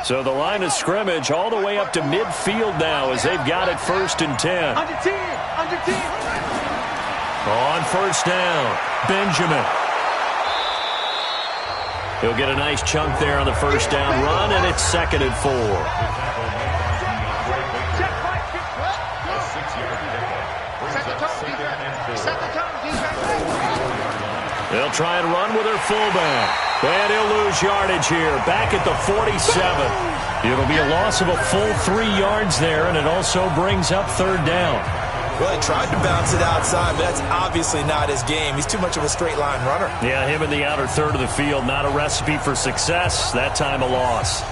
So the line of scrimmage all the way up to midfield now as they've got it 1st and 10. Under 10. On first down, Benjamin. He'll get a nice chunk there on the first down run, and it's 2nd and 4. They'll try and run with their fullback. And he'll lose yardage here, back at the 47. It'll be a loss of a full 3 yards there, and it also brings up 3rd down. Well, he tried to bounce it outside, but that's obviously not his game. He's too much of a straight-line runner. Yeah, him in the outer third of the field, not a recipe for success. That time a loss.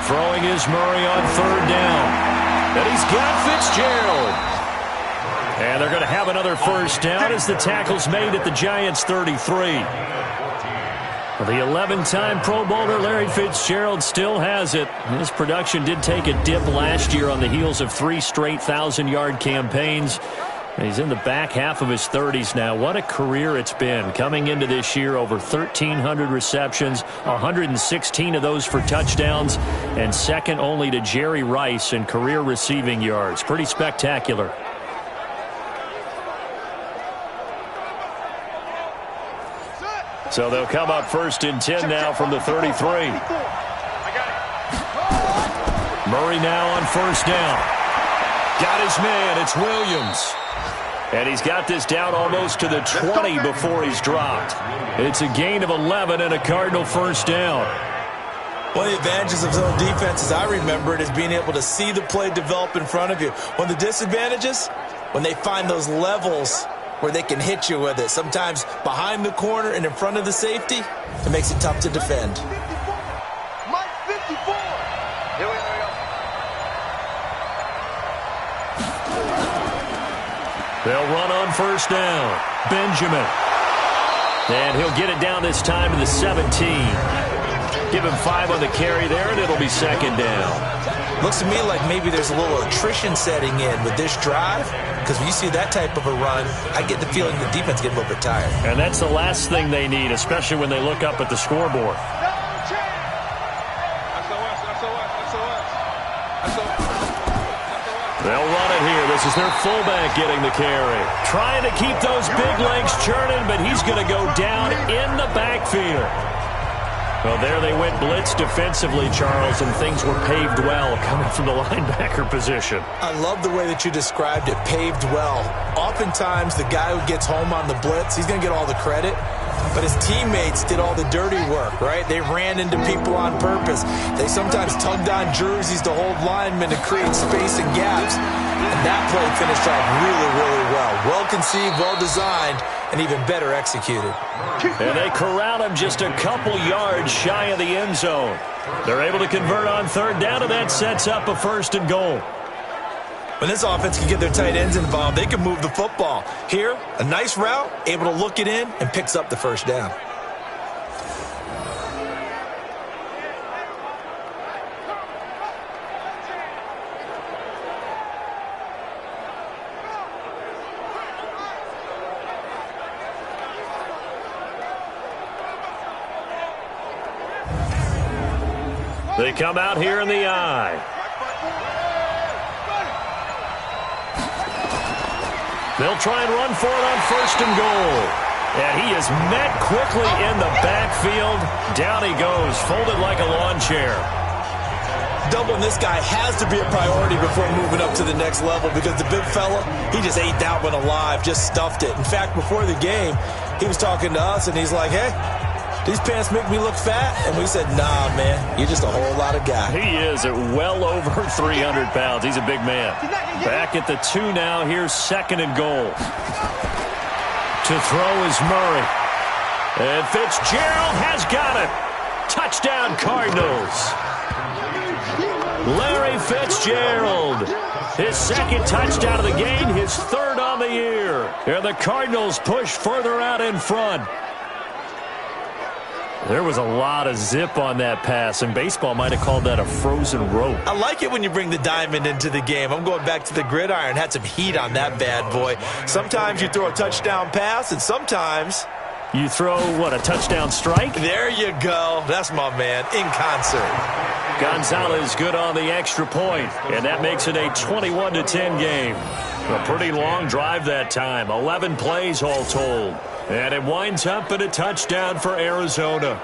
Throwing is Murray on 3rd down. And he's got Fitzgerald. And they're going to have another first down as the tackle's made at the Giants' 33. The 11-time Pro Bowler Larry Fitzgerald still has it. His production did take a dip last year on the heels of 3 straight 1,000-yard campaigns. He's in the back half of his 30s now. What a career it's been. Coming into this year, over 1,300 receptions, 116 of those for touchdowns, and second only to Jerry Rice in career receiving yards. Pretty spectacular. So they'll come up 1st and 10 now from the 33. Murray now on first down. Got his man. It's Williams. And he's got this down almost to the 20 before he's dropped. It's a gain of 11 and a Cardinal first down. One of the advantages of zone defense, as I remember it, is being able to see the play develop in front of you. One of the disadvantages, when they find those levels where they can hit you with it, sometimes behind the corner and in front of the safety, it makes it tough to defend. Mike 54. Here we go. They'll run on first down. Benjamin. And he'll get it down this time to the 17. Give him 5 on the carry there, and it'll be second down. Looks to me like maybe there's a little attrition setting in with this drive, because when you see that type of a run, I get the feeling the defense gets a little bit tired. And that's the last thing they need, especially when they look up at the scoreboard. They'll run it here. This is their fullback getting the carry. Trying to keep those big legs churning, but he's going to go down in the backfield. Well, there they went blitz defensively, Charles, and things were paved well coming from the linebacker position. I love the way that you described it, paved well. Oftentimes, the guy who gets home on the blitz, he's going to get all the credit. But his teammates did all the dirty work, right? They ran into people on purpose. They sometimes tugged on jerseys to hold linemen to create space and gaps. And that play finished off really, really well. Well-conceived, well-designed, and even better executed. And they corral him just a couple yards shy of the end zone. They're able to convert on third down, and that sets up a first and goal. When this offense can get their tight ends involved, they can move the football. Here, a nice route, able to look it in, and picks up the first down. They come out here in the eye. They'll try and run for it on first and goal. And he is met quickly in the backfield. Down he goes, folded like a lawn chair. Doubling this guy has to be a priority before moving up to the next level, because the big fella, he just ate that one alive, just stuffed it. In fact, before the game, he was talking to us, and he's like, hey, these pants make me look fat? And we said, nah, man, you're just a whole lot of guy. He is at well over 300 pounds. He's a big man. Back at the 2 now. Here's second and goal. To throw is Murray. And Fitzgerald has got it. Touchdown, Cardinals. Larry Fitzgerald. His second touchdown of the game, his third on the year. And the Cardinals push further out in front. There was a lot of zip on that pass, and baseball might have called that a frozen rope. I like it when you bring the diamond into the game. I'm going back to the gridiron. Had some heat on that bad boy. Sometimes you throw a touchdown pass, and sometimes you throw, what, a touchdown strike? There you go. That's my man, in concert. Gonzalez good on the extra point, and that makes it a 21-10 game. A pretty long drive that time, 11 plays all told. And it winds up in a touchdown for Arizona.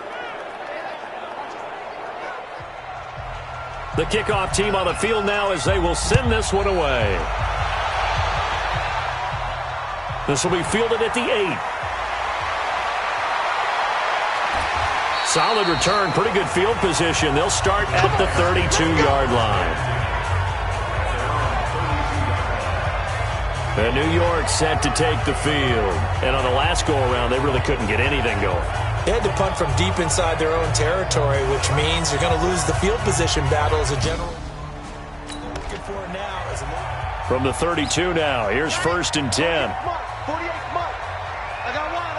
The kickoff team on the field now as they will send this one away. This will be fielded at the 8. Solid return, pretty good field position. They'll start at the 32-yard line. And New York set to take the field. And on the last go-around, they really couldn't get anything going. They had to punt from deep inside their own territory, which means you're going to lose the field position battle as a general. From the 32 now, here's first and 10. 48 Mike. I got one.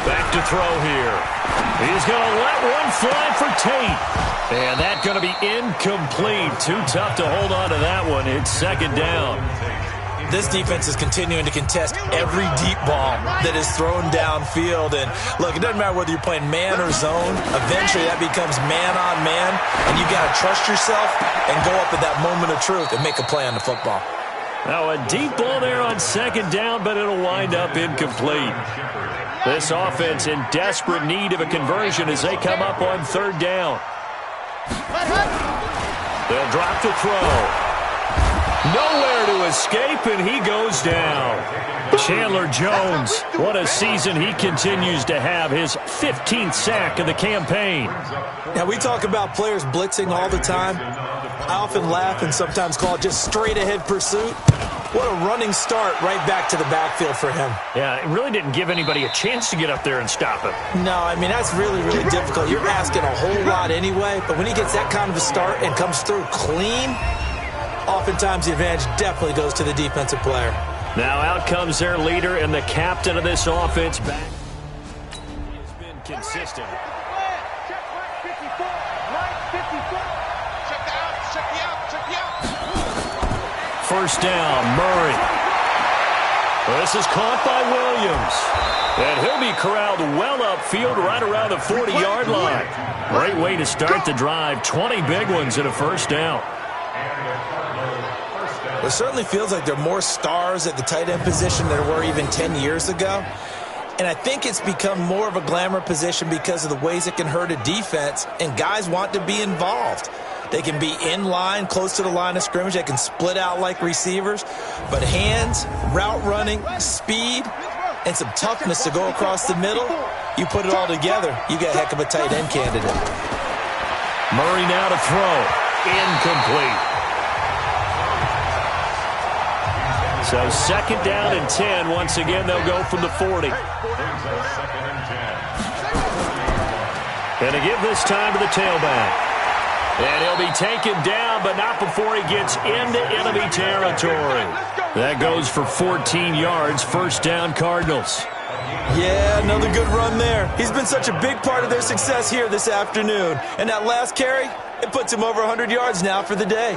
Back to throw here. He's going to let one fly for Tate. And that's going to be incomplete. Too tough to hold on to that one. It's second down. This defense is continuing to contest every deep ball that is thrown downfield. And look, it doesn't matter whether you're playing man or zone. Eventually that becomes man on man. And you got to trust yourself and go up at that moment of truth and make a play on the football. Now a deep ball there on second down, but it'll wind up incomplete. This offense in desperate need of a conversion as they come up on third down. They'll drop to throw. Nowhere to escape, and he goes down. Chandler Jones, what a season he continues to have, his 15th sack of the campaign. Now, we talk about players blitzing all the time. I often laugh and sometimes call it just straight-ahead pursuit. What a running start right back to the backfield for him. Yeah, it really didn't give anybody a chance to get up there and stop him. No, I mean, that's really, really difficult. You're asking a whole lot anyway, but when he gets that kind of a start and comes through clean, oftentimes the advantage definitely goes to the defensive player. Now out comes their leader and the captain of this offense back. He's been consistent. First down, Murray. Well, this is caught by Williams. And he'll be corralled well upfield right around the 40-yard line. Great way to start the drive. 20 big ones and a first down. It certainly feels like there are more stars at the tight end position than there were even 10 years ago. And I think it's become more of a glamour position because of the ways it can hurt a defense, and guys want to be involved. They can be in line, close to the line of scrimmage. They can split out like receivers. But hands, route running, speed, and some toughness to go across the middle, you put it all together, you got a heck of a tight end candidate. Murray now to throw. Incomplete. So second down and 10. Once again, they'll go from the 40. And to give this time to the tailback. And he'll be taken down, but not before he gets into enemy territory. That goes for 14 yards. First down, Cardinals. Yeah, another good run there. He's been such a big part of their success here this afternoon. And that last carry, it puts him over 100 yards now for the day.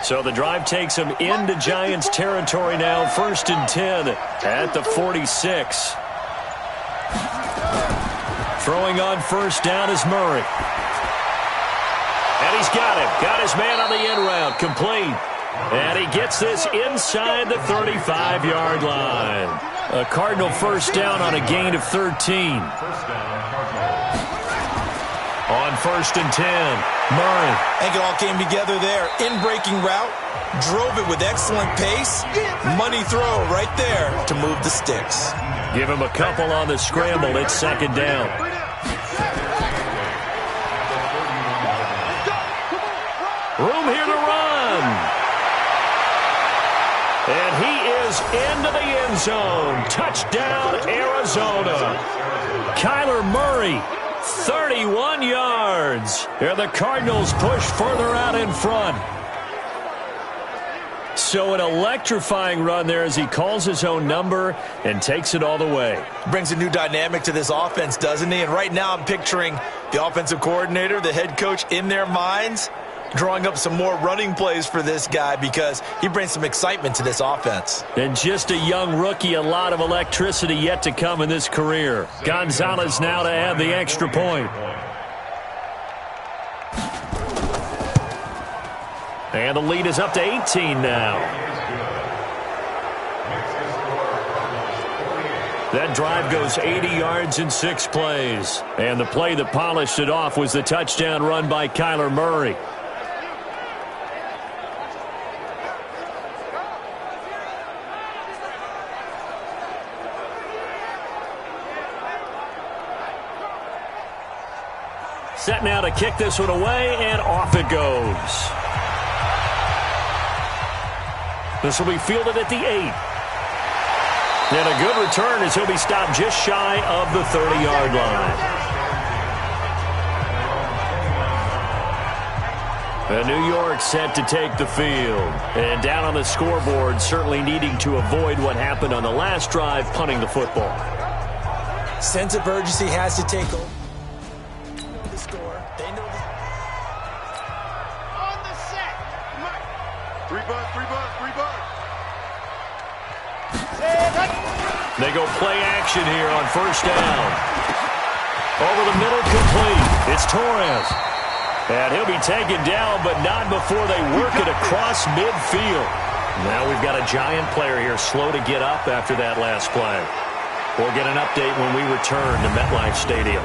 So the drive takes him into Giants territory now. First and 10 at the 46. Throwing on first down is Murray. And he's got him. Got his man on the end route. Complete. And he gets this inside the 35-yard line. A Cardinal first down on a gain of 13. On first and 10, Murray. I think it all came together there. In-breaking route, drove it with excellent pace. Money throw right there to move the sticks. Give him a couple on the scramble. It's second down. Room here to run. And he is into the end zone. Touchdown, Arizona. Kyler Murray. 31 yards. And the Cardinals push further out in front. So an electrifying run there as he calls his own number and takes it all the way. Brings a new dynamic to this offense, doesn't he? And right now I'm picturing the offensive coordinator, the head coach in their minds, drawing up some more running plays for this guy because he brings some excitement to this offense. And just a young rookie, a lot of electricity yet to come in this career. Gonzalez now to add the extra point. And the lead is up to 18 now. That drive goes 80 yards in 6 plays. And the play that polished it off was the touchdown run by Kyler Murray. Set now to kick this one away, and off it goes. This will be fielded at the 8. And a good return as he'll be stopped just shy of the 30-yard line. And New York set to take the field. And down on the scoreboard, certainly needing to avoid what happened on the last drive, punting the football. Sense of urgency has to take over. They go play action here on first down. Over the middle, complete. It's Torres. And he'll be taken down, but not before they work it across midfield. Now we've got a Giant player here slow to get up after that last play. We'll get an update when we return to MetLife Stadium.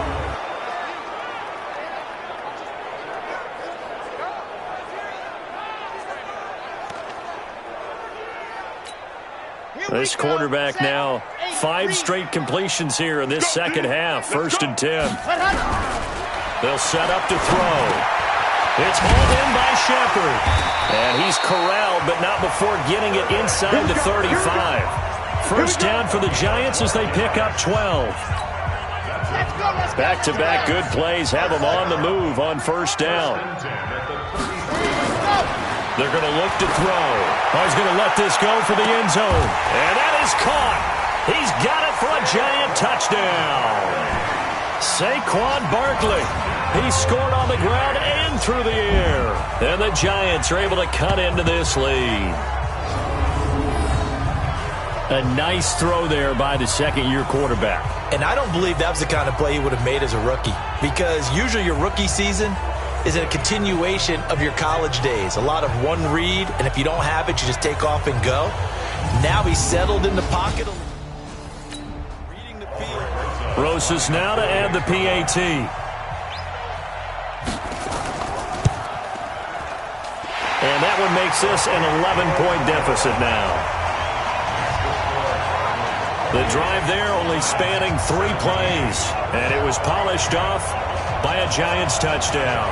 This quarterback now 5 straight completions here in this second half. 1st and 10. They'll set up to throw. It's hauled in by Shepard. And he's corralled, but not before getting it inside the 35. First down for the Giants as they pick up 12. Back-to-back good plays have them on the move on first down. They're going to look to throw. Oh, he's going to let this go for the end zone. And that is caught. He's got it for a Giant touchdown. Saquon Barkley. He scored on the ground and through the air. And the Giants are able to cut into this lead. A nice throw there by the second-year quarterback. And I don't believe that was the kind of play he would have made as a rookie, because usually your rookie season is a continuation of your college days. A lot of one read, and if you don't have it, you just take off and go. Now he's settled in the pocket. Reading the field. Rosas now to add the PAT. And that one makes this an 11-point deficit now. The drive there only spanning 3 plays, and it was polished off by a Giants touchdown.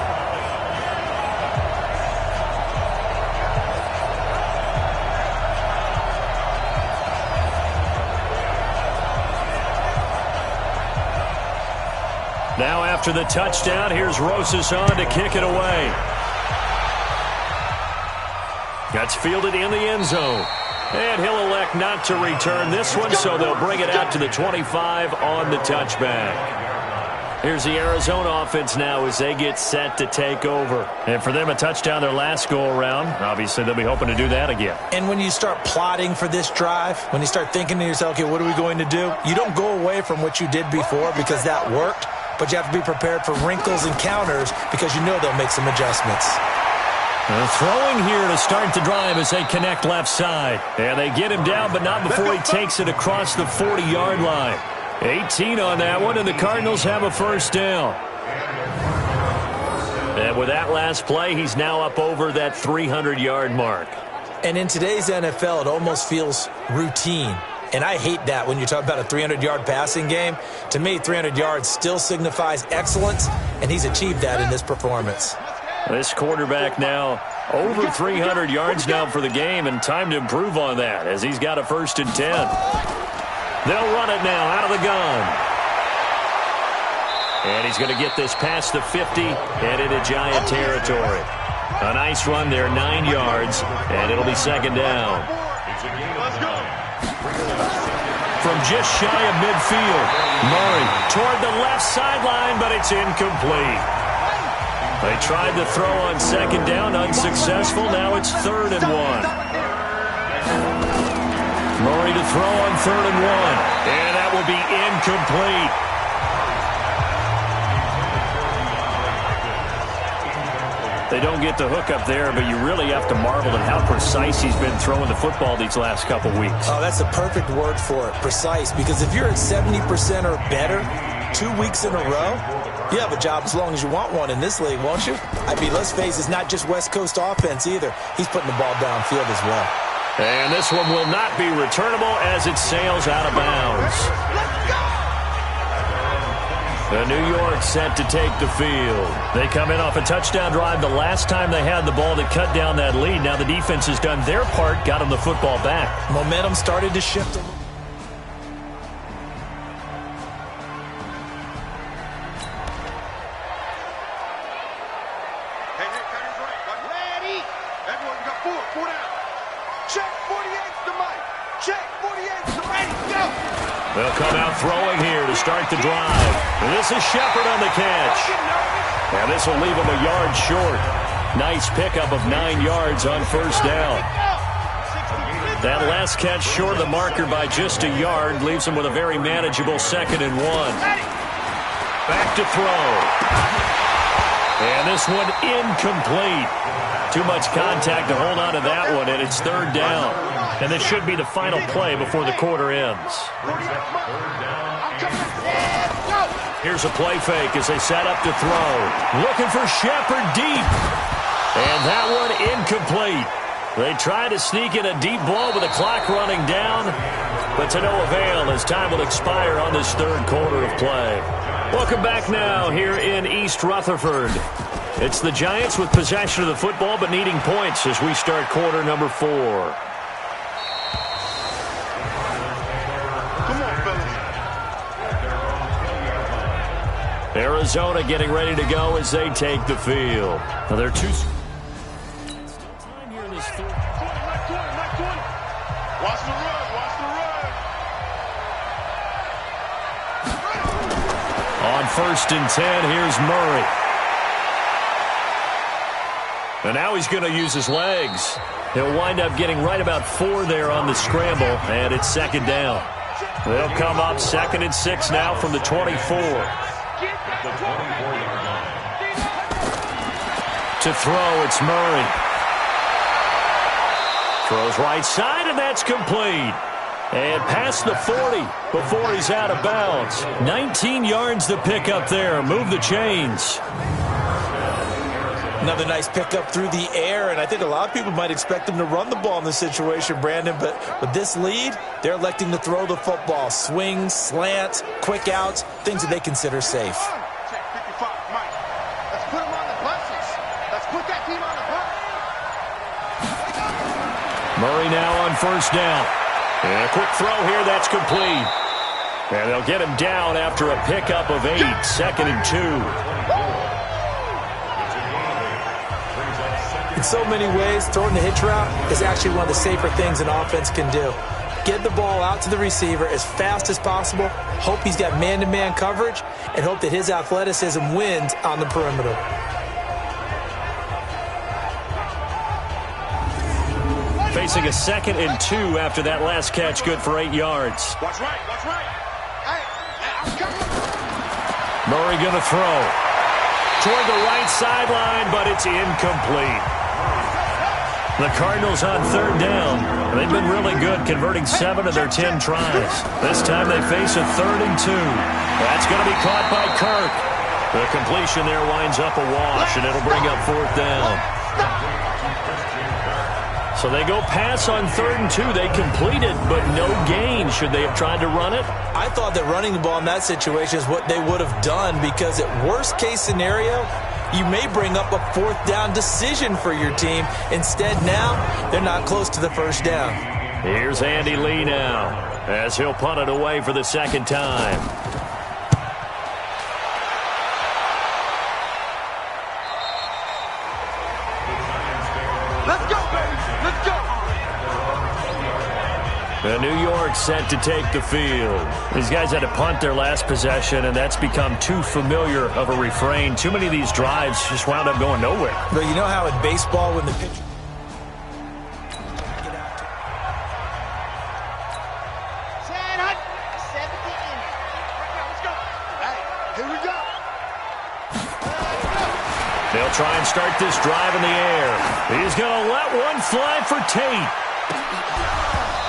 Now after the touchdown, here's Rosas on to kick it away. That's fielded in the end zone. And he'll elect not to return this one, so they'll bring it out to the 25 on the touchback. Here's the Arizona offense now as they get set to take over. And for them, a touchdown their last go-around. Obviously, they'll be hoping to do that again. And when you start plotting for this drive, when you start thinking to yourself, okay, what are we going to do? You don't go away from what you did before because that worked, but you have to be prepared for wrinkles and counters because you know they'll make some adjustments. Throwing here to start the drive as they connect left side. And they get him down, but not before he takes it across the 40-yard line. 18 on that one, and the Cardinals have a first down. And with that last play, he's now up over that 300-yard mark. And in today's NFL, it almost feels routine. And I hate that when you talk about a 300-yard passing game. To me, 300 yards still signifies excellence, and he's achieved that in this performance. This quarterback now over 300 yards now for the game, and time to improve on that as he's got a 1st and 10. They'll run it now out of the gun. And he's going to get this past the 50 and into Giant territory. A nice run there, 9 yards, and it'll be second down. From just shy of midfield, Murray toward the left sideline, but it's incomplete. They tried to throw on second down, unsuccessful. Now it's 3rd and 1. Murray to throw on 3rd and 1. And that will be incomplete. They don't get the hook up there, but you really have to marvel at how precise he's been throwing the football these last couple weeks. Oh, that's the perfect word for it, precise. Because if you're at 70% or better 2 weeks in a row, you have a job as long as you want one in this league, won't you? I mean, let's face it, it's not just West Coast offense either. He's putting the ball downfield as well. And this one will not be returnable as it sails out of bounds. The New York set to take the field. They come in off a touchdown drive the last time they had the ball to cut down that lead. Now the defense has done their part, got them the football back. Momentum started to shift a little. They'll come out throwing here to start the drive. And this is Shepard on the catch. And this will leave him a yard short. Nice pickup of 9 yards on first down. That last catch short of the marker by just a yard leaves him with a very manageable 2nd and 1. Back to throw. And this one incomplete. Too much contact to hold on to that one, and it's 3rd down. And this should be the final play before the quarter ends. Here's a play fake as they set up to throw. Looking for Shepard deep. And that one incomplete. They try to sneak in a deep ball with the clock running down, but to no avail as time will expire on this third quarter of play. Welcome back now here in East Rutherford. It's the Giants with possession of the football but needing points as we start quarter number 4. Arizona getting ready to go as they take the field. Now they're two. Still time here in this third. Watch the run. On 1st and 10, here's Murray. And now he's going to use his legs. He'll wind up getting right about 4 there on the scramble, and it's second down. They'll come up 2nd and 6 now from the 24. To throw, it's Murray. Throws right side, and that's complete. And past the 40 before he's out of bounds. 19 yards to pick up there. Move the chains. Another nice pickup through the air, and I think a lot of people might expect them to run the ball in this situation, Brandon, but with this lead, they're electing to throw the football. Swings, slants, quick outs, things that they consider safe. Check 55, Mike. Let's put them on the buses. Let's put that team on the bus. Murray now on 1st down. And a quick throw here, that's complete. And they'll get him down after a pickup of 8, 2nd and 2. In so many ways, throwing the hitch route is actually one of the safer things an offense can do. Get the ball out to the receiver as fast as possible, hope he's got man-to-man coverage, and hope that his athleticism wins on the perimeter. Facing a 2nd and 2 after that last catch, good for 8 yards. Watch right. Hey, I'm coming. Murray going to throw. Toward the right sideline, but it's incomplete. The Cardinals on 3rd down. They've been really good, converting 7 of their 10 tries. This time they face a 3rd and 2. That's going to be caught by Kirk. The completion there winds up a wash, and it'll bring up 4th down. So they go pass on 3rd and 2. They completed, but no gain. Should they have tried to run it? I thought that running the ball in that situation is what they would have done, because at worst case scenario, you may bring up a 4th down decision for your team. Instead, now, they're not close to the 1st down. Here's Andy Lee now, as he'll punt it away for the 2nd time. Let's go, baby. Let's go. And New York set to take the field. These guys had to punt their last possession, and that's become too familiar of a refrain. Too many of these drives just wound up going nowhere. But you know how in baseball when the pitcher... Let's go. Hey, here we go. They'll try and start this drive in the air. He's going to let one fly for Tate.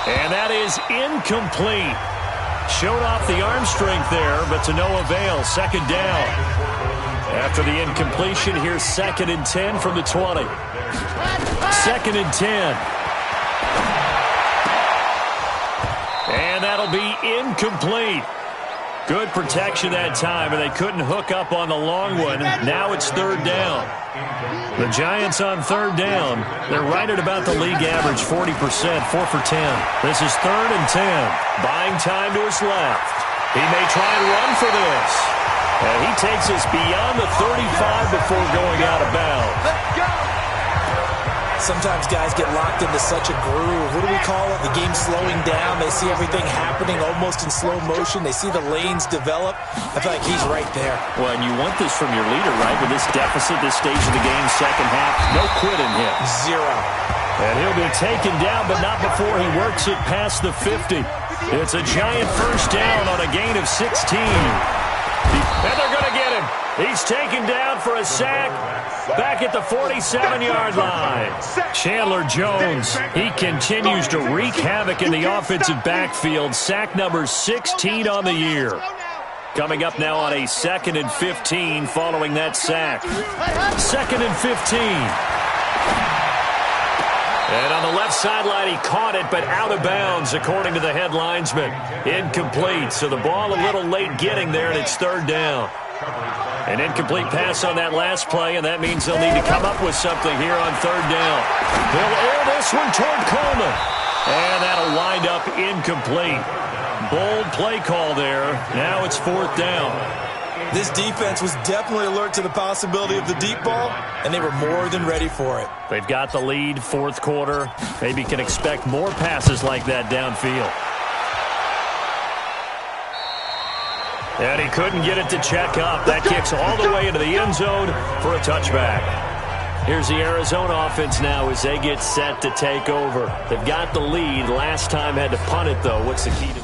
And that is incomplete. Showed off the arm strength there, but to no avail. 2nd down. After the incompletion, here's 2nd and 10 from the 20. 2nd and 10. And that'll be incomplete. Good protection that time, and they couldn't hook up on the long one. Now it's 3rd down. The Giants on 3rd down. They're right at about the league average, 40%, 4 for 10. This is 3rd and 10. Buying time to his left. He may try and run for this. And he takes us beyond the 35 before going out of bounds. Let's go. Sometimes guys get locked into such a groove. What do we call it? The game slowing down. They see everything happening almost in slow motion. They see the lanes develop. I feel like he's right there. Well, and you want this from your leader, right? With this deficit, this stage of the game, 2nd half, no quitting him. 0. And he'll be taken down, but not before he works it past the 50. It's a Giant 1st down on a gain of 16. And they're going to get it. Benjamin. He's taken down for a sack back at the 47-yard line. Chandler Jones, he continues to wreak havoc in the offensive backfield. Sack number 16 on the year. Coming up now on a 2nd and 15 following that sack. 2nd and 15. And on the left sideline, he caught it, but out of bounds, according to the head linesman. Incomplete, so the ball a little late getting there, and it's 3rd down. An incomplete pass on that last play, and that means they'll need to come up with something here on 3rd down. They'll air this one toward Coleman. And that'll wind up incomplete. Bold play call there. Now it's 4th down. This defense was definitely alert to the possibility of the deep ball, and they were more than ready for it. They've got the lead, 4th quarter. Maybe can expect more passes like that downfield. And he couldn't get it to check up. That kicks all the way into the end zone for a touchback. Here's the Arizona offense now as they get set to take over. They've got the lead. Last time had to punt it, though. What's the key to...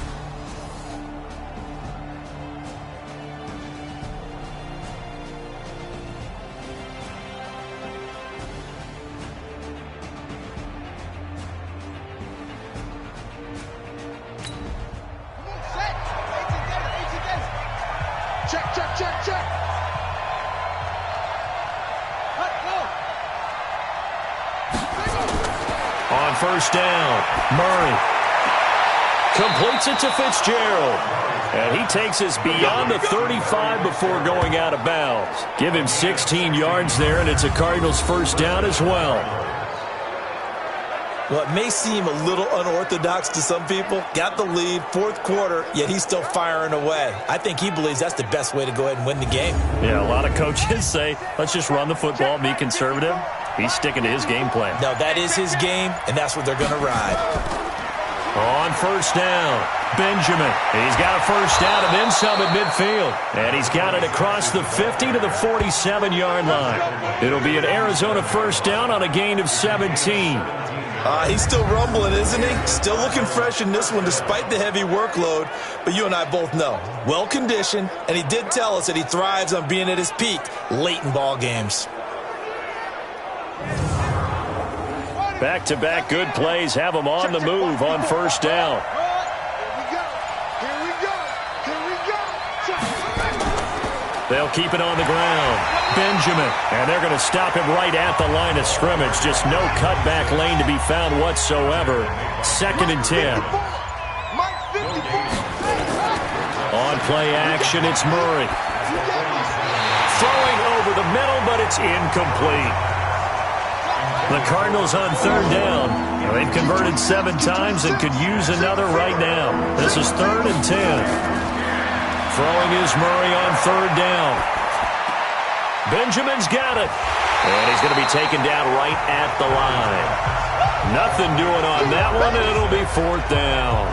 Check. On 1st down, Murray completes it to Fitzgerald. And he takes us beyond the 35 before going out of bounds. Give him 16 yards there, and it's a Cardinals 1st down as well. Well, it may seem a little unorthodox to some people. Got the lead, 4th quarter, yet he's still firing away. I think he believes that's the best way to go ahead and win the game. Yeah, a lot of coaches say, let's just run the football, be conservative. He's sticking to his game plan. No, that is his game, and that's what they're going to ride. On 1st down, Benjamin. He's got a 1st down and then some at midfield. And he's got it across the 50 to the 47-yard line. It'll be an Arizona 1st down on a gain of 17. He's still rumbling, isn't he? Still looking fresh in this one despite the heavy workload. But you and I both know, well-conditioned, and he did tell us that he thrives on being at his peak late in ball games. Back-to-back good plays have him on the move on 1st down. Here we go. They'll keep it on the ground. Benjamin, and they're going to stop him right at the line of scrimmage. Just no cutback lane to be found whatsoever. 2nd and 10. On play action, it's Murray. Throwing over the middle, but it's incomplete. The Cardinals on 3rd down. They've converted 7 times and could use another right now. This is 3rd and 10. Throwing is Murray on 3rd down. Benjamin's got it. And he's going to be taken down right at the line. Nothing doing on that one, and it'll be 4th down.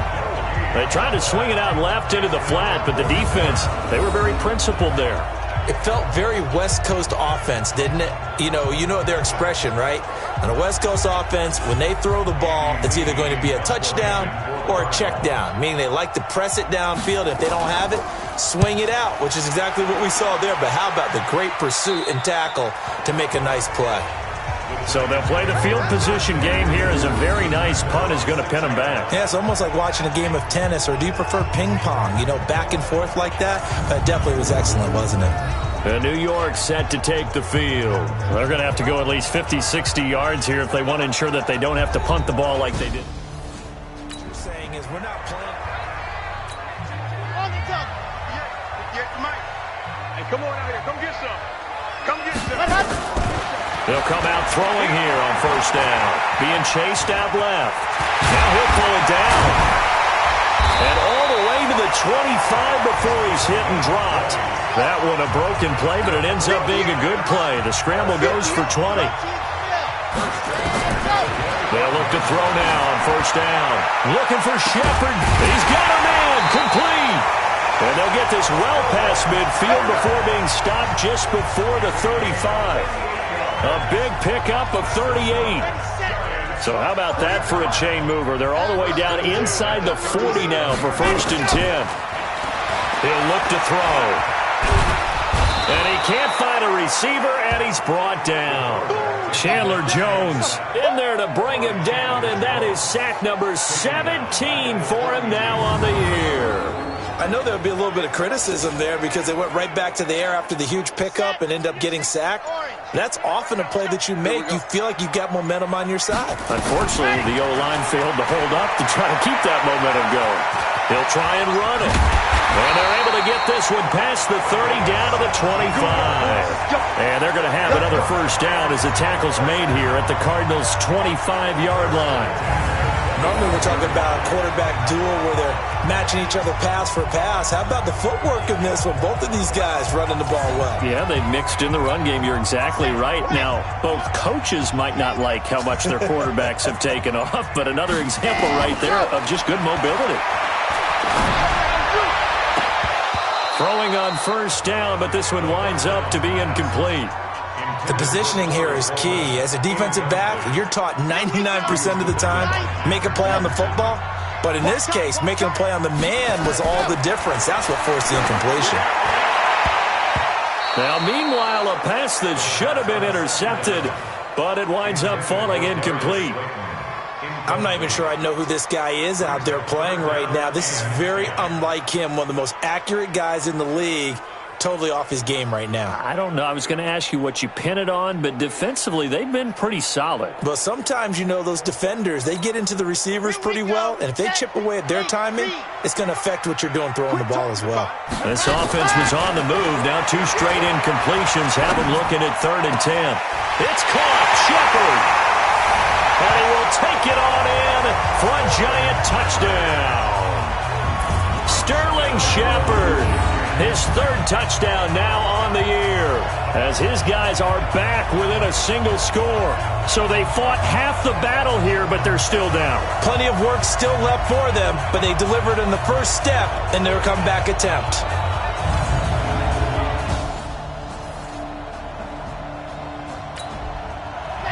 They tried to swing it out left into the flat, but the defense, they were very principled there. It felt very West Coast offense, didn't it? You know their expression, right? On a West Coast offense, when they throw the ball, it's either going to be a touchdown or a check down, meaning they like to press it downfield. If they don't have it, swing it out, which is exactly what we saw there. But how about the great pursuit and tackle to make a nice play? So they'll play the field position game here as a very nice punt is going to pin them back. Yeah, it's almost like watching a game of tennis, or do you prefer ping pong? Back and forth like that? That definitely was excellent, wasn't it? And New York set to take the field. They're going to have to go at least 50, 60 yards here if they want to ensure that they don't have to punt the ball like they did. What you're saying is we're not playing. On the top. Yeah, Mike. Hey, come on out here. Come get some. They'll come out throwing here on 1st down. Being chased out left. Now he'll pull it down. And all the way to the 25 before he's hit and dropped. That one a broken play, but it ends up being a good play. The scramble goes for 20. They'll look to throw now on 1st down. Looking for Shepard. He's got a man. Complete. And they'll get this well past midfield before being stopped just before the 35. A big pickup of 38. So how about that for a chain mover? They're all the way down inside the 40 now for 1st and 10. He'll look to throw. And he can't find a receiver, and he's brought down. Chandler Jones in there to bring him down, and that is sack number 17 for him now on the year. I know there would be a little bit of criticism there because they went right back to the air after the huge pickup and end up getting sacked. That's often a play that you make. You feel like you've got momentum on your side. Unfortunately, the O-line failed to hold up to try to keep that momentum going. He'll try and run it. And they're able to get this one past the 30 down to the 25. And they're going to have another first down as the tackle's made here at the Cardinals' 25-yard line. Normally we're talking about a quarterback duel where they're matching each other pass for pass. How about the footwork in this one? Both of these guys running the ball well. Yeah, they mixed in the run game. You're exactly right. Now, both coaches might not like how much their quarterbacks have taken off, but another example right there of just good mobility. Throwing on first down, but this one winds up to be incomplete. The positioning here is key. As a defensive back, you're taught 99% of the time, make a play on the football. But in this case, making a play on the man was all the difference. That's what forced the incompletion. Now, meanwhile, a pass that should have been intercepted, but it winds up falling incomplete. I'm not even sure I know who this guy is out there playing right now. This is very unlike him, one of the most accurate guys in the league. Totally off his game right now. I don't know. I was going to ask you what you pin it on, but defensively, they've been pretty solid. But sometimes, you know, those defenders, they get into the receivers pretty well, and if they chip away at their timing, it's going to affect what you're doing throwing the ball as well. This offense was on the move. Now 2 straight incompletions have them looking at 3rd and 10. It's caught. Shepard. And he will take it on in for a giant touchdown. Sterling Shepard. His 3rd touchdown now on the year as his guys are back within a single score. So they fought half the battle here, but they're still down. Plenty of work still left for them, but they delivered in the first step in their comeback attempt.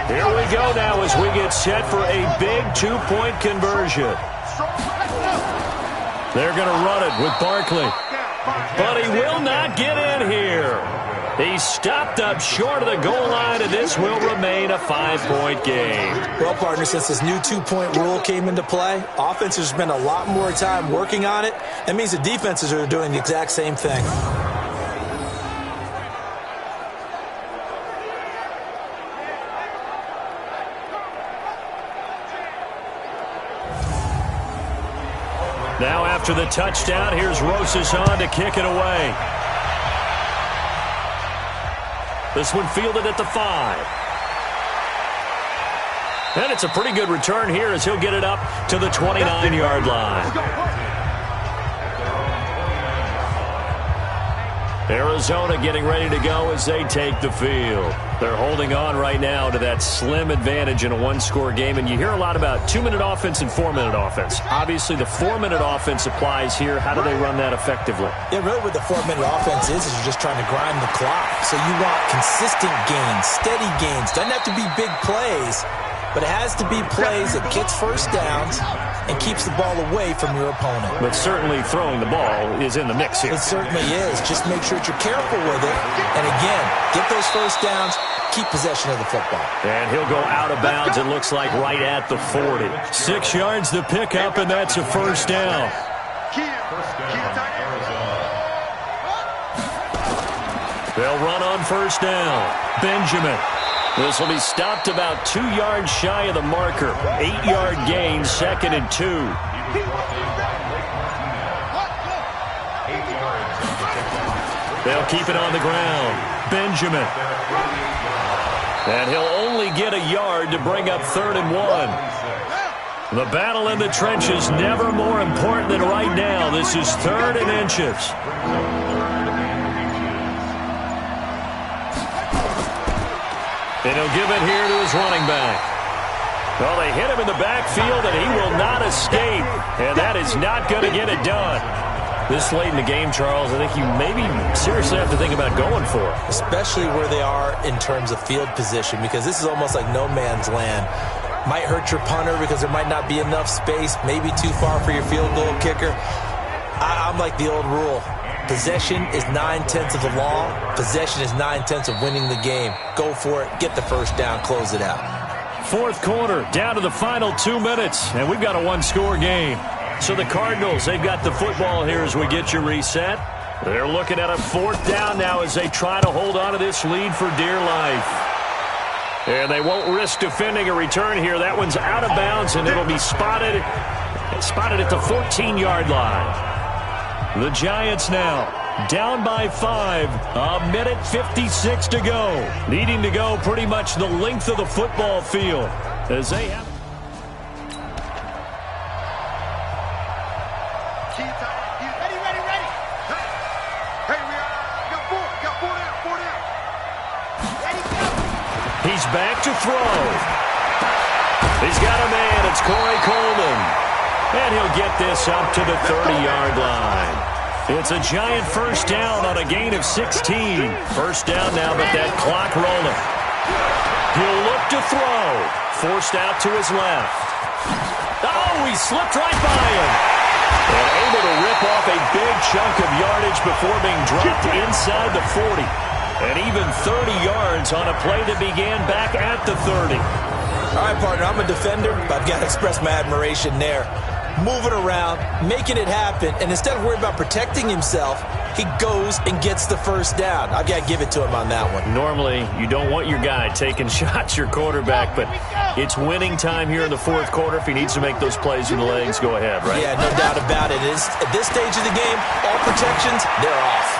Here we go now as we get set for a big 2-point conversion. They're going to run it with Barkley. But he will not get in here. He's stopped up short of the goal line, and this will remain a 5-point game. Well, partner, since this new 2-point rule came into play, offenses spend a lot more time working on it. That means the defenses are doing the exact same thing. Now after the touchdown, here's Rosas on to kick it away. This one fielded at the 5. And it's a pretty good return here as he'll get it up to the 29-yard line. Arizona getting ready to go as they take the field. They're holding on right now to that slim advantage in a 1-score game, and you hear a lot about 2-minute offense and 4-minute offense. Obviously, the 4-minute offense applies here. How do they run that effectively? Yeah, really what the 4-minute offense is you're just trying to grind the clock. So you want consistent gains, steady gains. Doesn't have to be big plays, but it has to be plays that gets first downs and keeps the ball away from your opponent. But certainly throwing the ball is in the mix here. It certainly is. Just make sure that you're careful with it. And again, get those first downs, keep possession of the football. And he'll go out of bounds, it looks like, right at the 40. 6 yards to pick up, and that's a first down. They'll run on first down. Benjamin. This will be stopped about 2 yards shy of the marker. 8-yard gain, 2nd and 2. They'll keep it on the ground. Benjamin. And he'll only get a yard to bring up 3rd and 1. The battle in the trenches never more important than right now. This is 3rd and inches. And he'll give it here to his running back. Well, they hit him in the backfield, and he will not escape. And that is not going to get it done. This late in the game, Charles, I think you maybe seriously have to think about going for it. Especially where they are in terms of field position, because this is almost like no man's land. Might hurt your punter because there might not be enough space, maybe too far for your field goal kicker. I'm like the old rule. Possession is 9/10 of the law. Possession is 9/10 of winning the game. Go for it. Get the first down. Close it out. Fourth quarter, down to the final 2 minutes, and we've got a one-score game. So the Cardinals, they've got the football here as we get you reset. They're looking at a fourth down now as they try to hold on to this lead for dear life. And they won't risk defending a return here. That one's out of bounds, and it'll be spotted at the 14-yard line. The Giants now down by 5, a minute 56 to go. Needing to go pretty much the length of the football field as they have. Ready. Hey, we got four down. Ready, go. He's back to throw. He's got a man. It's Corey Coleman. And he'll get this up to the 30-yard line. It's a Giant first down on a gain of 16. First down now, but that clock rolling. He'll look to throw. Forced out to his left. Oh, he slipped right by him. And able to rip off a big chunk of yardage before being dropped inside the 40. And even 30 yards on a play that began back at the 30. All right, partner, I'm a defender, but I've got to express my admiration there. Moving around, making it happen, and instead of worrying about protecting himself, he goes and gets the first down. I've got to give it to him on that one. Normally, you don't want your guy taking shots, your quarterback, but it's winning time here in the fourth quarter. If he needs to make those plays with the legs, go ahead, right? Yeah, no doubt about it. At this stage of the game, all protections, they're off.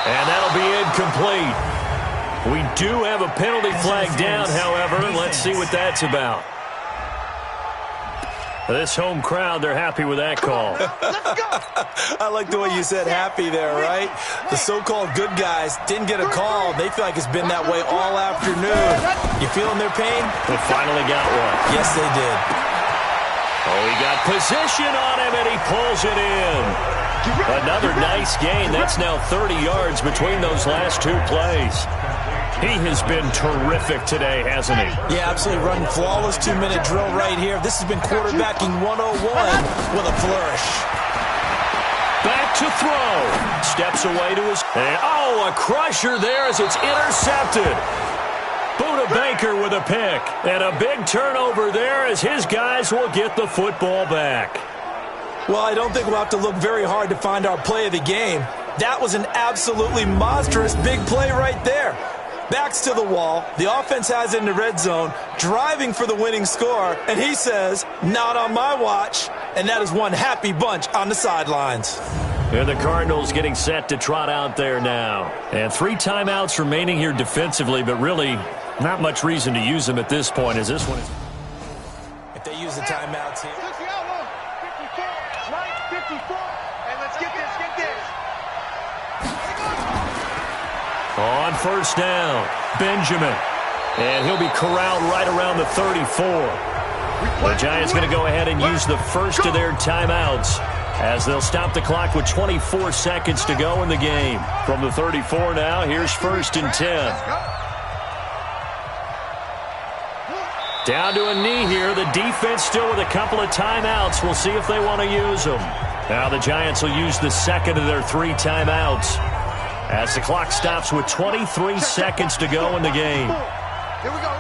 And that'll be incomplete. We do have a penalty flag down, however. Let's see what that's about. This home crowd, they're happy with that call. I like the way you said happy there, right? The so-called good guys didn't get a call. They feel like it's been that way all afternoon. You feeling their pain? They finally got one. Yes, they did. Oh, he got position on him, and he pulls it in. Another nice gain. That's now 30 yards between those last two plays. He has been terrific today, hasn't he? Yeah, absolutely running flawless 2-minute drill right here. This has been quarterbacking 101 with a flourish. Back to throw. Steps away to his... And, oh, a crusher there as it's intercepted. Buda Baker with a pick. And a big turnover there as his guys will get the football back. Well, I don't think we'll have to look very hard to find our play of the game. That was an absolutely monstrous big play right there. Backs to the wall. The offense has it in the red zone, driving for the winning score, and he says, not on my watch. And that is one happy bunch on the sidelines. And the Cardinals getting set to trot out there now. And 3 timeouts remaining here defensively, but really not much reason to use them at this point as this one is. If they use the timeouts here. 54. And let's get this. On first down, Benjamin. And he'll be corralled right around the 34. The Giants going to go ahead and use the first of their timeouts as they'll stop the clock with 24 seconds to go in the game. From the 34 now, here's 1st and 10. Down to a knee here. The defense still with a couple of timeouts. We'll see if they want to use them. Now the Giants will use the second of their 3 timeouts as the clock stops with 23 seconds to go in the game. Here we go.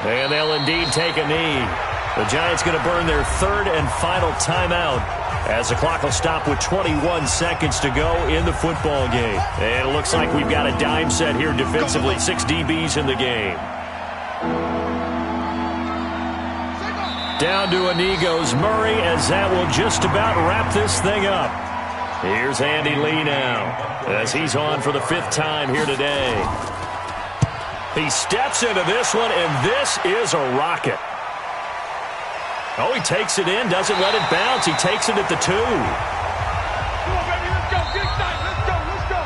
And they'll indeed take a knee. The Giants going to burn their 3rd and final timeout as the clock will stop with 21 seconds to go in the football game. And it looks like we've got a dime set here defensively. 6 DBs in the game. Down to a knee goes Murray as that will just about wrap this thing up. Here's Andy Lee now as he's on for the 5th time here today. He steps into this one, and this is a rocket. Oh, he takes it in, doesn't let it bounce. He takes it at the 2. Come on, baby, let's go. Get excited. Let's go.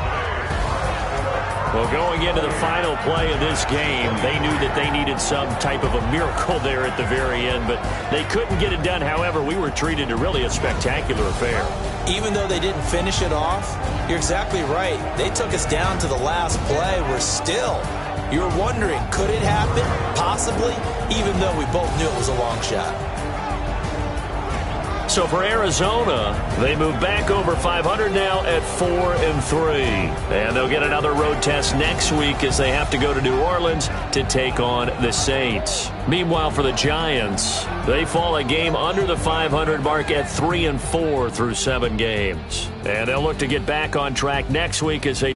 Well, going into the final play of this game, they knew that they needed some type of a miracle there at the very end, but they couldn't get it done. However, we were treated to really a spectacular affair. Even though they didn't finish it off, you're exactly right. They took us down to the last play. You're wondering, could it happen? Possibly, even though we both knew it was a long shot. So for Arizona, they move back over 500 now at 4-3. And they'll get another road test next week as they have to go to New Orleans to take on the Saints. Meanwhile, for the Giants, they fall a game under the 500 mark at 3-4 through 7 games. And they'll look to get back on track next week as they